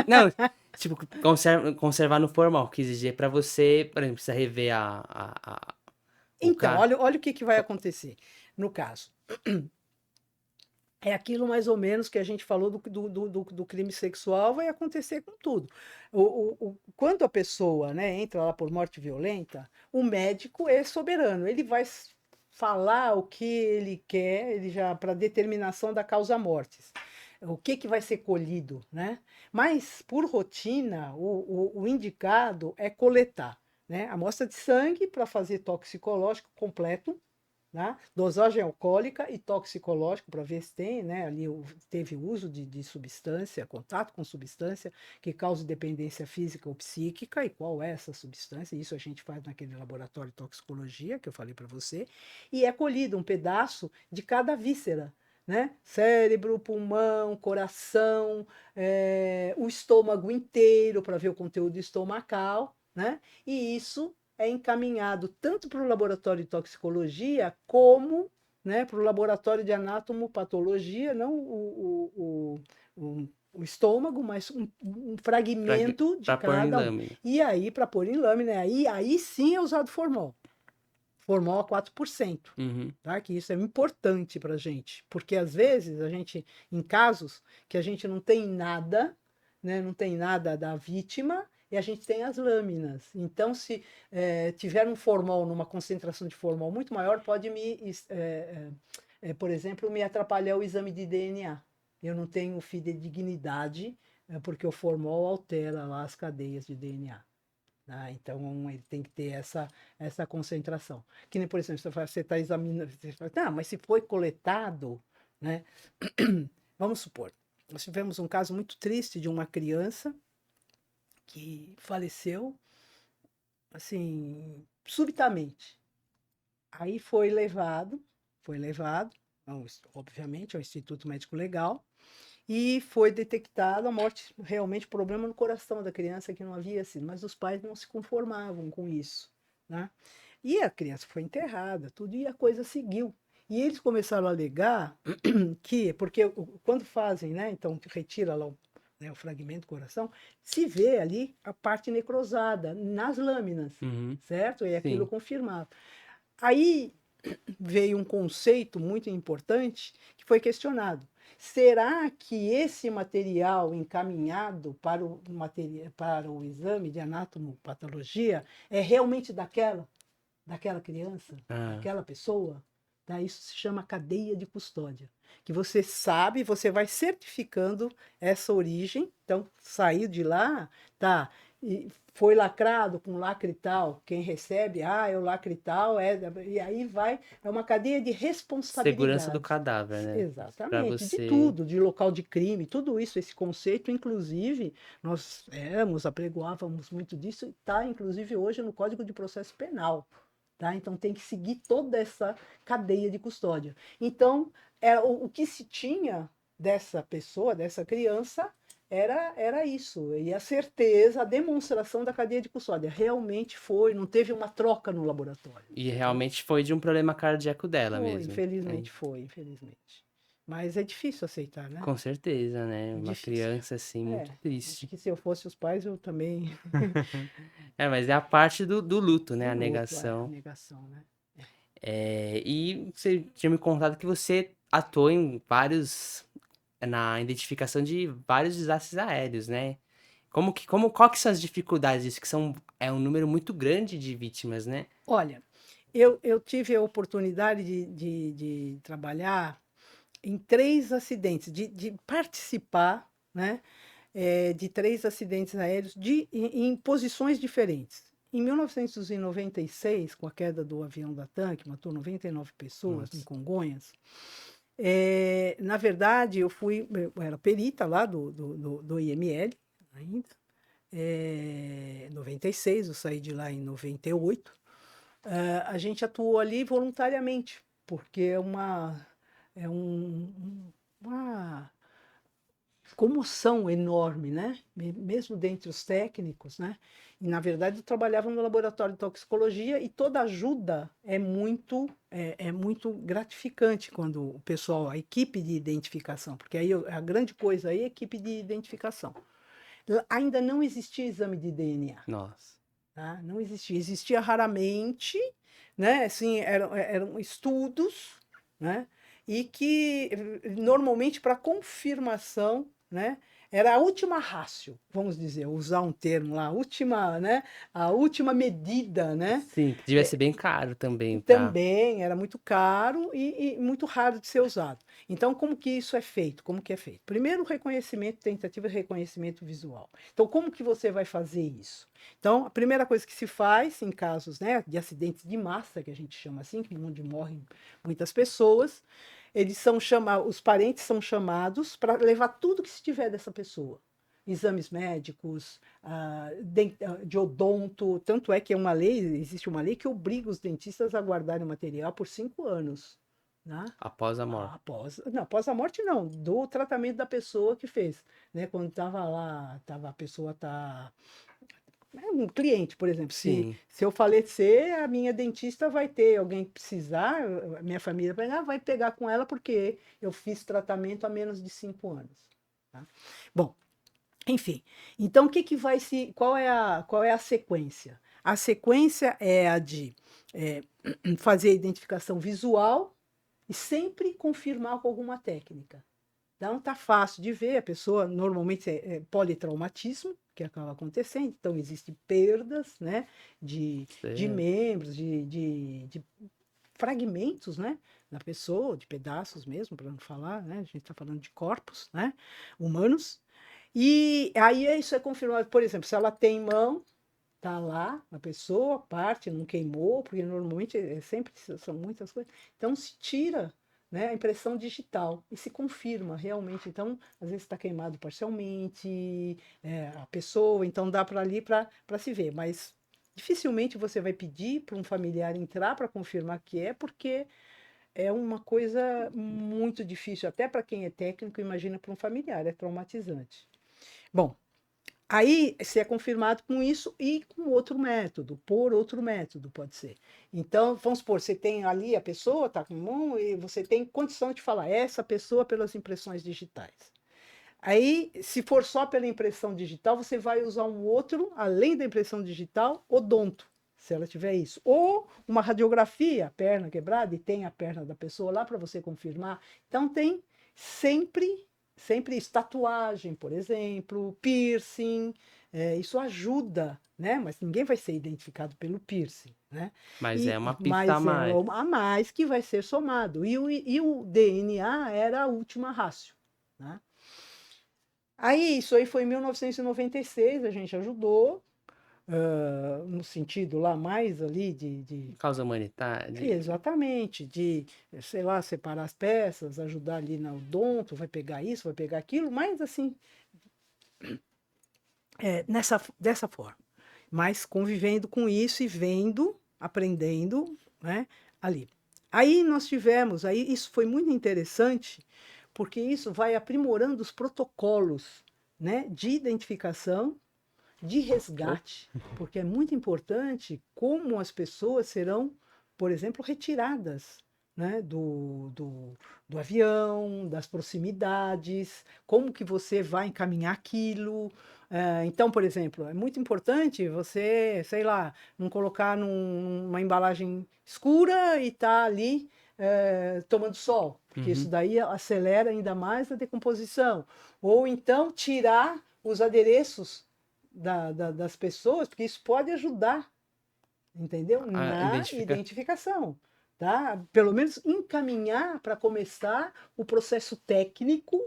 não, tipo, conservar no formal. Quis dizer pra você, por exemplo, precisa rever o Então, cara. olha o que vai acontecer. No caso, é aquilo mais ou menos que a gente falou do crime sexual, vai acontecer com tudo. Quando a pessoa, né, entra lá por morte violenta, o médico é soberano, ele vai falar o que ele quer, ele já para determinação da causa mortis. O que vai ser colhido, né? Mas, por rotina, o indicado é coletar, né, amostra de sangue para fazer toxicológico completo, né? Dosagem alcoólica e toxicológico para ver se tem, né? Ali teve uso de substância, contato com substância que causa dependência física ou psíquica e qual é essa substância. Isso a gente faz naquele laboratório de toxicologia que eu falei para você. E é colhido um pedaço de cada víscera. Né? Cérebro, pulmão, coração, o estômago inteiro para ver o conteúdo estomacal, né? E isso é encaminhado tanto para o laboratório de toxicologia como, né, para o laboratório de anatomopatologia, não o estômago, mas um fragmento de Pra pôr em cada um. lâmina. E aí, para pôr em lâmina, aí sim é usado formol. Formol a 4%. Uhum. Tá? Que isso é importante para a gente, porque às vezes a gente, em casos que a gente não tem nada, né, não tem nada da vítima, e a gente tem as lâminas. Então, se tiver um formol, numa concentração de formol muito maior, pode por exemplo, me atrapalhar o exame de DNA. Eu não tenho fidedignidade, porque o formol altera lá as cadeias de DNA. Ah, então ele tem que ter essa concentração. Que nem, por exemplo, você está examinando, você fala, tá, mas se foi coletado, né? Vamos supor, nós tivemos um caso muito triste de uma criança que faleceu, assim, subitamente. Aí foi levado, obviamente, ao Instituto Médico Legal, e foi detectada a morte, realmente problema no coração da criança que não havia sido, mas os pais não se conformavam com isso, né? E a criança foi enterrada, tudo, e a coisa seguiu. E eles começaram a alegar que, porque quando fazem, né, então retira lá né, o fragmento do coração, se vê ali a parte necrosada nas lâminas, Uhum. certo? E aquilo Sim. confirmava. Aí veio um conceito muito importante que foi questionado. Será que esse material encaminhado para o exame de anatomopatologia é realmente daquela criança, Ah, daquela pessoa? Tá? Isso se chama cadeia de custódia. Que você sabe, você vai certificando essa origem. Então, saiu de lá, tá? E foi lacrado com lacre tal. Quem recebe, é o lacre tal, e aí vai, é uma cadeia de segurança do responsabilidade. cadáver, né? Pra Exatamente, de você. tudo, de local de crime, tudo isso, esse conceito, inclusive, nós apregoávamos muito disso, está inclusive hoje no Código de Processo Penal. Tá? Então tem que seguir toda essa cadeia de custódia. Então, o que se tinha dessa pessoa, dessa criança, era isso. E a certeza, a demonstração da cadeia de custódia. Realmente foi, não teve uma troca no laboratório. E Tá? realmente foi de um problema cardíaco dela Foi, mesmo. Né? infelizmente foi, infelizmente. Mas é difícil aceitar, né? Com certeza, né? É Uma difícil. criança assim, muito Acho triste. que se eu fosse os pais, eu também. É, mas é a parte do luto, né? Do A luto, a negação. negação, né? É, e você tinha me contado que você atuou em vários, na identificação de vários desastres aéreos, né? Qual que são as dificuldades disso? Que é um número muito grande de vítimas, né? Olha, eu tive a oportunidade de trabalhar em 3 acidentes, de participar, né, de 3 acidentes aéreos em posições diferentes. Em 1996, com a queda do avião da TAM, que matou 99 pessoas em Nossa. Congonhas, na verdade, eu era perita lá do IML ainda. 96, eu saí de lá em 98. A gente atuou ali voluntariamente, porque uma comoção enorme, né? Mesmo dentre os técnicos, né? E, na verdade, eu trabalhava no laboratório de toxicologia e toda ajuda é muito gratificante quando o pessoal, a equipe de identificação, porque aí a grande coisa aí é a equipe de identificação. Ainda não existia exame de DNA. Nossa. Tá? Não existia. Existia raramente, né? Assim, eram estudos, né? E que normalmente para confirmação, né? Era a última ratio, vamos dizer, usar um termo lá, a última medida, né? Sim, que devia ser bem caro também pra. Também era muito caro e muito raro de ser usado. Então, como que isso é feito? Como que é feito? Primeiro, reconhecimento, tentativa de reconhecimento visual. Então, como que você vai fazer isso? Então, a primeira coisa que se faz em casos, né, de acidentes de massa, que a gente chama assim, onde morrem muitas pessoas, os parentes são chamados para levar tudo que se tiver dessa pessoa. Exames médicos, de odonto, tanto é que existe uma lei que obriga os dentistas a guardarem o material por 5 anos. Né? Após a morte. Após a morte não, do tratamento da pessoa que fez. Né? Quando estava lá, a pessoa está... Um cliente, por exemplo, Sim. se eu falecer, a minha dentista vai ter, alguém que precisar, a minha família vai pegar com ela porque eu fiz tratamento há menos de 5 anos. Tá? Bom, enfim, então o que que vai se. Qual é a sequência? A sequência é a de fazer a identificação visual e sempre confirmar com alguma técnica. Então tá fácil de ver, a pessoa normalmente é politraumatismo, que acaba acontecendo, então existem perdas, né, de Certo. membros, de fragmentos, né, da pessoa, de pedaços mesmo, para não falar, né, a gente está falando de corpos, né, humanos, e aí isso é confirmado, por exemplo, se ela tem mão, tá lá, a pessoa parte, não queimou, porque normalmente sempre são muitas coisas. Então se tira, né, a impressão digital e se confirma realmente. Então, às vezes está queimado parcialmente, a pessoa, então dá para ali para se ver, mas dificilmente você vai pedir para um familiar entrar para confirmar que porque é uma coisa muito difícil, até para quem é técnico, imagina para um familiar, é traumatizante. Bom, Aí, se é confirmado com isso e com outro método, por outro método, pode ser. Então, vamos supor, você tem ali a pessoa, está com mão, e você tem condição de falar, essa pessoa pelas impressões digitais. Aí, se for só pela impressão digital, você vai usar um outro, além da impressão digital, odonto, se ela tiver isso. Ou uma radiografia, perna quebrada, e tem a perna da pessoa lá para você confirmar. Então, tem sempre isso. Tatuagem, por exemplo, piercing, isso ajuda, né? Mas ninguém vai ser identificado pelo piercing, né? Mas é uma pista a Mas é mais. a mais que vai ser somado. E o DNA era a última rácio, né? Aí, isso aí foi em 1996, a gente ajudou, no sentido lá mais ali Causa humanitária. exatamente, sei lá, separar as peças, ajudar ali na odonto, vai pegar isso, vai pegar aquilo, mas assim, dessa forma. Mas convivendo com isso e vendo, aprendendo, né, ali. Aí nós tivemos, aí isso foi muito interessante, porque isso vai aprimorando os protocolos, né, de identificação, de resgate, porque é muito importante como as pessoas serão, por exemplo, retiradas, né, do avião, das proximidades, como que você vai encaminhar aquilo. Então, por exemplo, é muito importante você, sei lá, não colocar numa embalagem escura e tá ali tomando sol, porque isso Uhum. daí acelera ainda mais a decomposição. Ou então tirar os adereços das pessoas, porque isso pode ajudar, entendeu? A Na identificar. identificação, tá? Pelo menos encaminhar para começar o processo técnico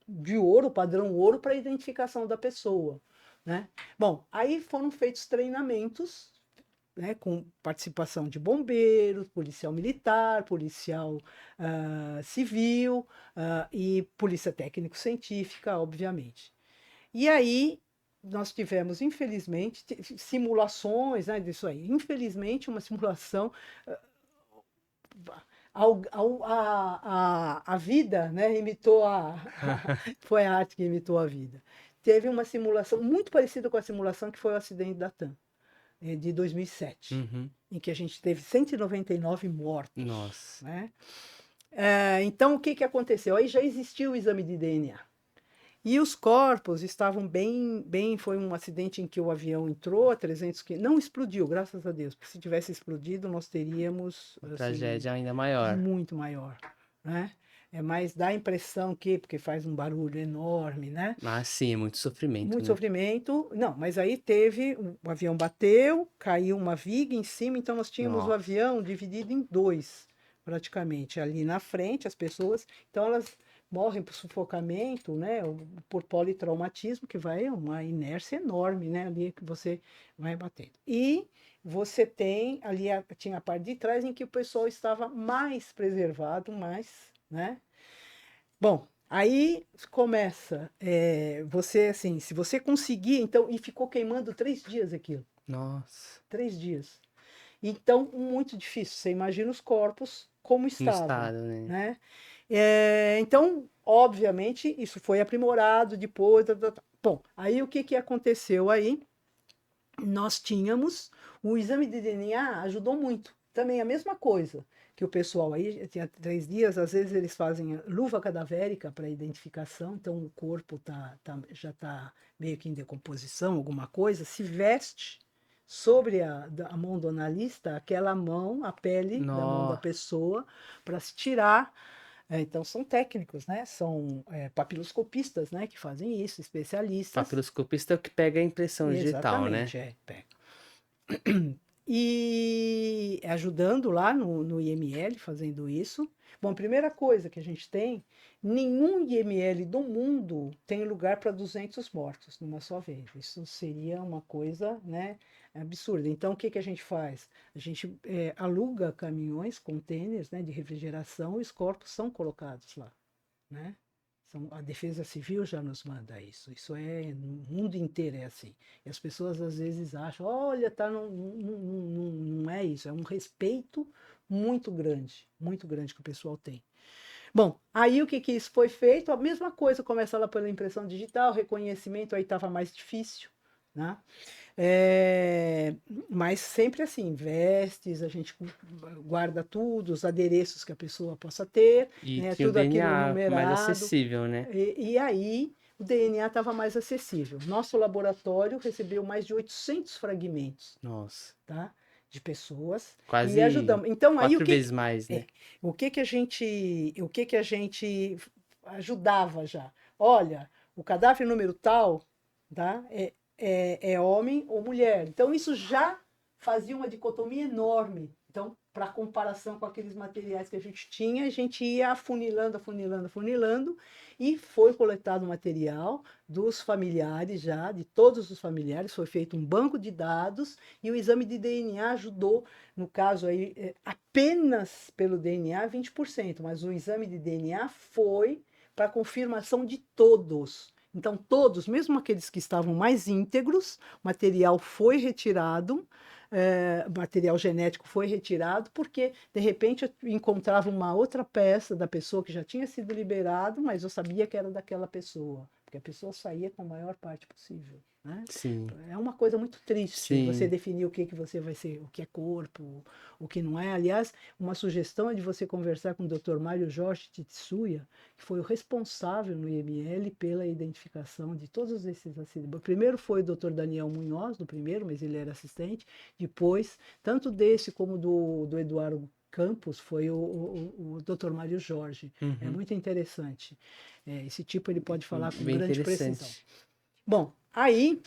de ouro, padrão ouro, para a identificação da pessoa, né? Bom, aí foram feitos treinamentos, né, com participação de bombeiros, policial militar, policial civil e polícia técnico-científica, obviamente. E aí nós tivemos, infelizmente, simulações, né, disso aí. Infelizmente, uma simulação. A vida, né, imitou foi a arte que imitou a vida. Teve uma simulação muito parecida com a simulação que foi o acidente da TAM, de 2007, Uhum. em que a gente teve 199 mortos. Nossa. Né? Então, o que, que aconteceu? Aí já existia o exame de DNA. E os corpos estavam bem. Foi um acidente em que o avião entrou a 300 quilômetros. Não explodiu, graças a Deus, porque se tivesse explodido, nós teríamos Uma assim, tragédia ainda maior. muito maior, né? Mas dá a impressão que, porque faz um barulho enorme, né? Mas sim, é muito sofrimento, Muito né? sofrimento. Não, mas aí teve, o avião bateu, caiu uma viga em cima, então nós tínhamos o Nossa. avião dividido em dois, praticamente. Ali na frente, as pessoas, então elas morrem por sufocamento, né, ou por politraumatismo, que vai uma inércia enorme, né, ali que você vai batendo. E você tem ali, tinha a parte de trás em que o pessoal estava mais preservado, né? Bom, aí começa, você assim, se você conseguir, então, e ficou queimando 3 dias aquilo, Nossa. 3 dias. Então, muito difícil. Você imagina os corpos como No estavam, estado, né? né? Então, obviamente, isso foi aprimorado depois. Bom, aí o que, que aconteceu aí? Nós tínhamos o exame de DNA ajudou muito. Também a mesma coisa que o pessoal aí tinha 3 dias, às vezes eles fazem luva cadavérica para identificação, então o corpo já está meio que em decomposição, alguma coisa, se veste sobre a mão do analista, aquela mão, a pele da mão da Nossa. pessoa, para se tirar. Então são técnicos, né? São papiloscopistas, né? Que fazem isso, especialistas. Papiloscopista é o que pega a impressão digital, né? Exatamente, pega. E ajudando lá no IML, fazendo isso. Bom, primeira coisa que a gente tem, nenhum IML do mundo tem lugar para 200 mortos numa só vez. Isso seria uma coisa, né, absurda. Então, o que, que a gente faz? A gente aluga caminhões, contêineres, né, de refrigeração e os corpos são colocados lá, né? A Defesa Civil já nos manda isso. Isso no mundo inteiro é assim. E as pessoas às vezes acham, olha, tá, não é isso. É um respeito muito grande que o pessoal tem. Bom, aí o que que isso foi feito? A mesma coisa, começa lá pela impressão digital, reconhecimento aí estava mais difícil, né? É, mas sempre assim, vestes, a gente guarda tudo, os adereços que a pessoa possa ter, E né? tinha o Tudo aquilo DNA mais numerado. acessível, né? E aí o DNA estava mais acessível. Nosso laboratório recebeu mais de 800 fragmentos, Nossa, tá? De pessoas e quase ajudamos. Então aí 4 vezes mais, né? o que que a gente ajudava já? Olha, o cadáver número tal, tá? É homem ou mulher. Então isso já fazia uma dicotomia enorme. Então, para comparação com aqueles materiais que a gente ia afunilando, afunilando, afunilando, e foi coletado material dos familiares já, de todos os familiares, foi feito um banco de dados e o exame de DNA ajudou, no caso aí, apenas pelo DNA 20%, mas o exame de DNA foi para confirmação de todos. Então, todos, mesmo aqueles que estavam mais íntegros, o material foi retirado, material genético foi retirado, porque de repente eu encontrava uma outra peça da pessoa que já tinha sido liberado, mas eu sabia que era daquela pessoa, porque a pessoa saía com a maior parte possível, né? Sim, É uma coisa muito triste você sim. definir o que que você vai ser, o que é corpo, o que não é. Aliás, uma sugestão é de você conversar com o Dr. Mário Jorge Titsuya, que foi o responsável no IML pela identificação de todos esses acidentes. Primeiro foi o Dr. Daniel Munhoz, do primeiro, mas ele era assistente. Depois, tanto desse como do Eduardo Campos, foi o Dr. Mário Jorge. É Uhum. muito interessante. Esse tipo ele pode falar com Bem grande precisão. interessante. Bom, aí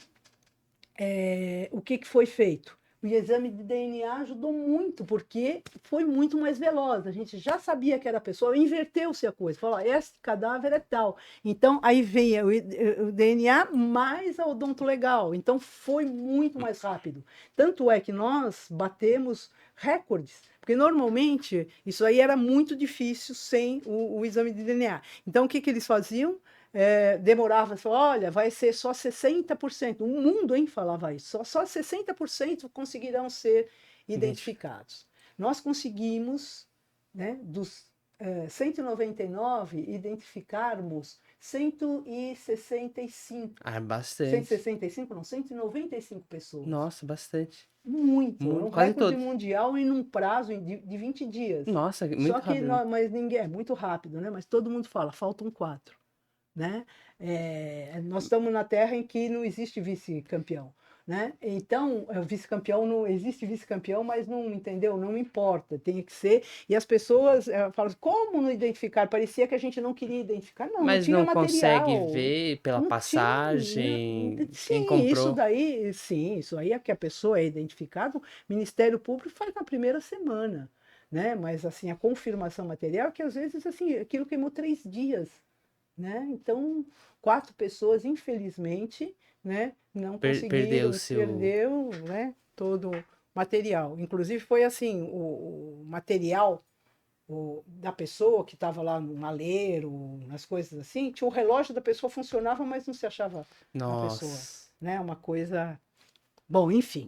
o que que foi feito? O exame de DNA ajudou muito, porque foi muito mais veloz. A gente já sabia que era a pessoa, inverteu-se a coisa. Falou, esse cadáver é tal. Então, aí vem o DNA mais a odontolegal. Então, foi muito mais rápido. Tanto é que nós batemos recordes, porque normalmente isso aí era muito difícil sem o exame de DNA. Então, o que que eles faziam? Demorava, olha, vai ser só 60%. O mundo, hein, falava isso. Só 60% conseguirão ser Identifica. identificados. Nós conseguimos, né, dos 199, identificarmos 165. Ah, Cento e bastante. sessenta e cinco, não, 195 pessoas. Nossa, bastante. Muito. É um Quase recorde todos. mundial em um prazo de 20 dias. Nossa, Só muito que, rápido. mas ninguém, é muito rápido, né? Mas todo mundo fala, faltam 4, né? Nós estamos na terra em que não existe vice-campeão, né? Então, o vice-campeão não existe vice-campeão, mas não entendeu, não importa, tem que ser. E as pessoas falam, como não identificar? Parecia que a gente não queria identificar, não Mas tinha não consegue material, ver pela não tinha. passagem quem Sim, isso comprou. daí, sim, isso aí é que a pessoa é identificada. O Ministério Público faz na primeira semana, né? Mas assim, a confirmação material, que às vezes assim, aquilo queimou 3 dias, né? Então, 4 pessoas, infelizmente, né, não Perdeu o conseguiram, seu. perdeu, né, todo o material. Inclusive foi assim, o material da pessoa que estava lá no maleiro, nas coisas assim, tinha o relógio da pessoa funcionava, mas não se achava a pessoa, Nossa. né? Uma coisa, bom, enfim.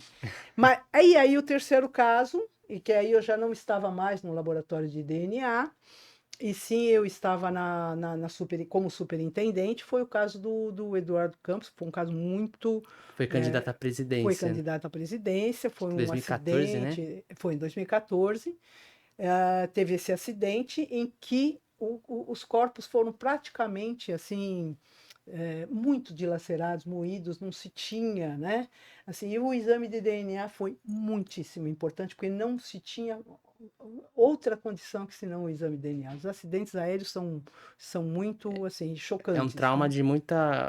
Mas aí o terceiro caso, e que aí eu já não estava mais no laboratório de DNA, e sim, eu estava como superintendente, foi o caso do Eduardo Campos, foi um caso muito. Foi candidato à Foi presidência. candidato à presidência, foi um 2014, né? acidente, foi em 2014, teve esse acidente em que os corpos foram praticamente assim, muito dilacerados, moídos, não se tinha, né? Assim, e o exame de DNA foi muitíssimo importante, porque não se tinha outra condição que senão o exame de DNA. Os acidentes aéreos são muito assim É um chocantes, trauma né?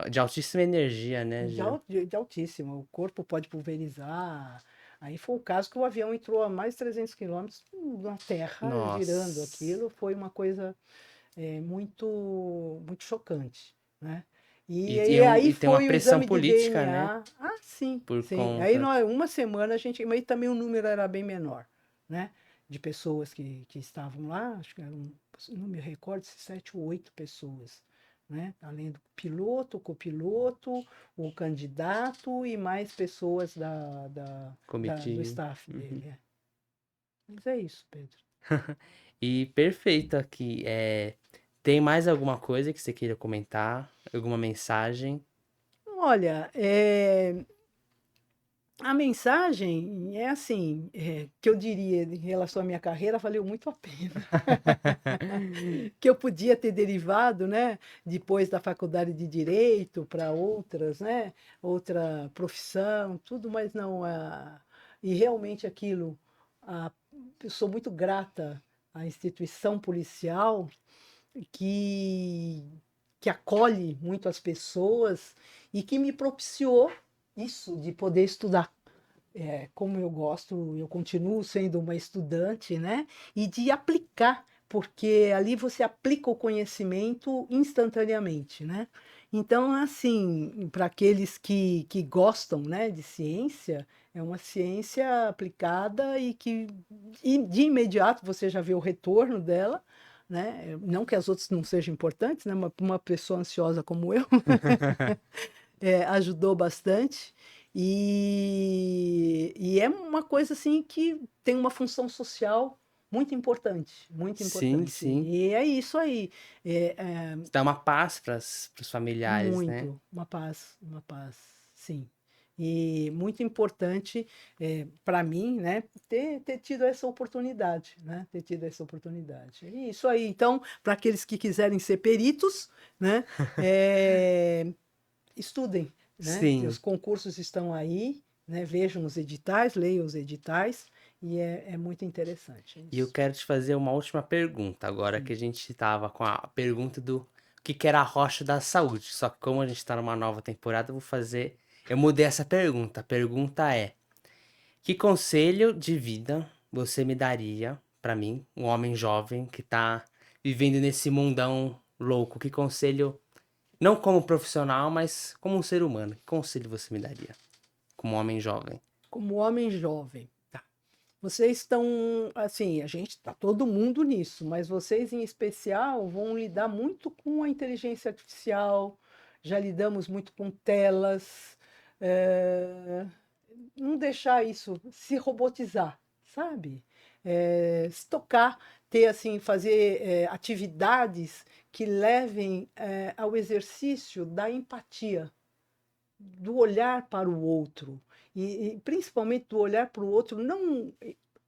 de altíssima energia, né, Jean? De altíssimo, o corpo pode pulverizar. Aí foi o caso que o avião entrou a mais de 300 quilômetros na terra, girando Nossa. aquilo, foi uma coisa muito, muito chocante, né? E E aí tem uma foi o pressão exame de política, né? DNA. Ah, sim, Por sim. Aí conta. nós, uma semana a gente, mas também o número era bem menor, né? De pessoas que estavam lá, acho que eram, não me recordo se 7 ou 8 pessoas, né? Além do piloto, o copiloto, o candidato e mais pessoas do Comitiva. staff Uhum. dele. Mas é isso, Pedro. E perfeito aqui. Tem mais alguma coisa que você queira comentar? Alguma mensagem? Olha, a mensagem é assim, que eu diria em relação à minha carreira, valeu muito a pena. Que eu podia ter derivado, né, depois da faculdade de direito para outras, né, outra profissão, tudo, mas não, e realmente aquilo, a eu sou muito grata à instituição policial que que acolhe muito as pessoas e que me propiciou isso de poder estudar. Como eu gosto, eu continuo sendo uma estudante, né? E de aplicar, porque ali você aplica o conhecimento instantaneamente, né? Então, assim, para aqueles que gostam, né, de ciência, é uma ciência aplicada e que de imediato você já vê o retorno dela, né? Não que as outras não sejam importantes, né? Uma pessoa ansiosa como eu, ajudou bastante. E é uma coisa assim que tem uma função social muito importante, muito Sim, importante. sim. E é isso aí. É, é, Dá uma paz para os familiares, né? muito, uma paz, sim. E muito importante para mim, né, ter tido essa oportunidade, né, ter tido essa oportunidade. E isso aí, então, para aqueles que quiserem ser peritos, né, estudem, né? Os Sim. concursos estão aí, né? Vejam os editais, leiam os editais, e é muito interessante E eu isso. quero te fazer uma última pergunta, agora que Sim. a gente tava com a pergunta do que era a rocha da saúde. Só que como a gente tá numa nova temporada, eu vou fazer. Eu mudei essa pergunta. A pergunta é: que conselho de vida você me daria pra mim, um homem jovem que tá vivendo nesse mundão louco? Que conselho, não como profissional, mas como um ser humano, que conselho você me daria como um homem jovem? Como homem jovem, tá? Vocês estão, assim, a gente está todo mundo nisso, mas vocês em especial vão lidar muito com a inteligência artificial, já lidamos muito com telas, eh, não deixar isso se robotizar, sabe? Se tocar, ter assim, fazer atividades que levem ao exercício da empatia, do olhar para o outro e principalmente do olhar para o outro, não,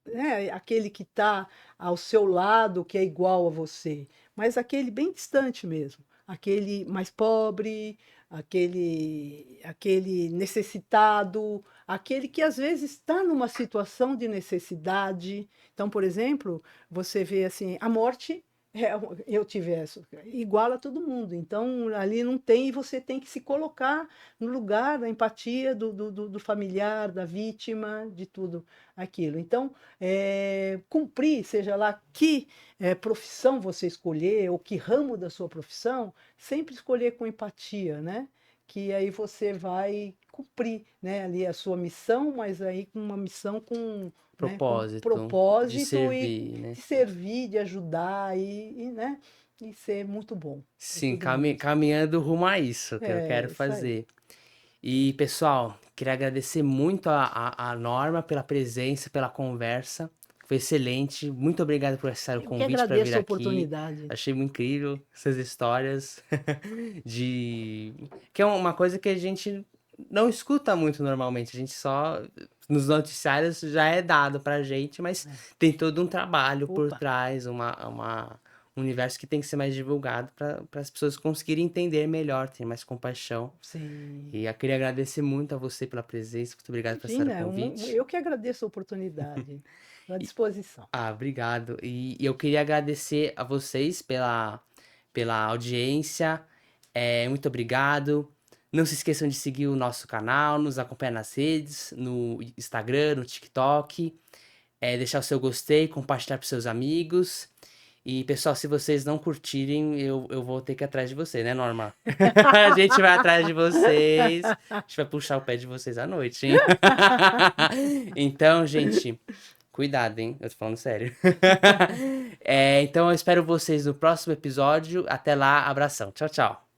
né, aquele que está ao seu lado, que é igual a você, mas aquele bem distante mesmo, aquele mais pobre, aquele necessitado, aquele que às vezes está numa situação de necessidade. Então, por exemplo, você vê assim, a morte eu tive essa, igual a todo mundo. Então, ali não tem, e você tem que se colocar no lugar da empatia do familiar, da vítima, de tudo aquilo. Então, cumprir, seja lá que profissão você escolher, ou que ramo da sua profissão, sempre escolher com empatia, né? Que aí você vai cumprir, né, ali a sua missão, mas aí com uma missão com Propósito de propósito e servir, né? de servir, de ajudar né, e ser muito bom para Sim, todo mundo. caminhando rumo a isso que eu quero Isso aí. fazer. E, pessoal, queria agradecer muito a Norma pela presença, pela conversa. Foi excelente. Muito obrigado por aceitar o Eu que convite para vir agradeço a aqui. oportunidade. Achei muito incrível essas histórias de que é uma coisa que a gente não escuta muito normalmente. A gente só nos noticiários já é dado pra gente, mas tem todo um trabalho por Opa, trás, um universo que tem que ser mais divulgado para as pessoas conseguirem entender melhor, ter mais compaixão. sim. E eu queria agradecer muito a você pela presença. Muito obrigado por aceitar o Imagina, convite. eu que agradeço a oportunidade. Estou à disposição. Obrigado. E eu queria agradecer a vocês pela audiência. Muito obrigado. Não se esqueçam de seguir o nosso canal, nos acompanhar nas redes, no Instagram, no TikTok. Deixar o seu gostei, compartilhar para seus amigos. E, pessoal, se vocês não curtirem, eu vou ter que ir atrás de você, né, Norma? A gente vai atrás de vocês. A gente vai puxar o pé de vocês à noite, hein? Então, gente, cuidado, hein? Eu tô falando sério. Então, eu espero vocês no próximo episódio. Até lá, abração. Tchau, tchau.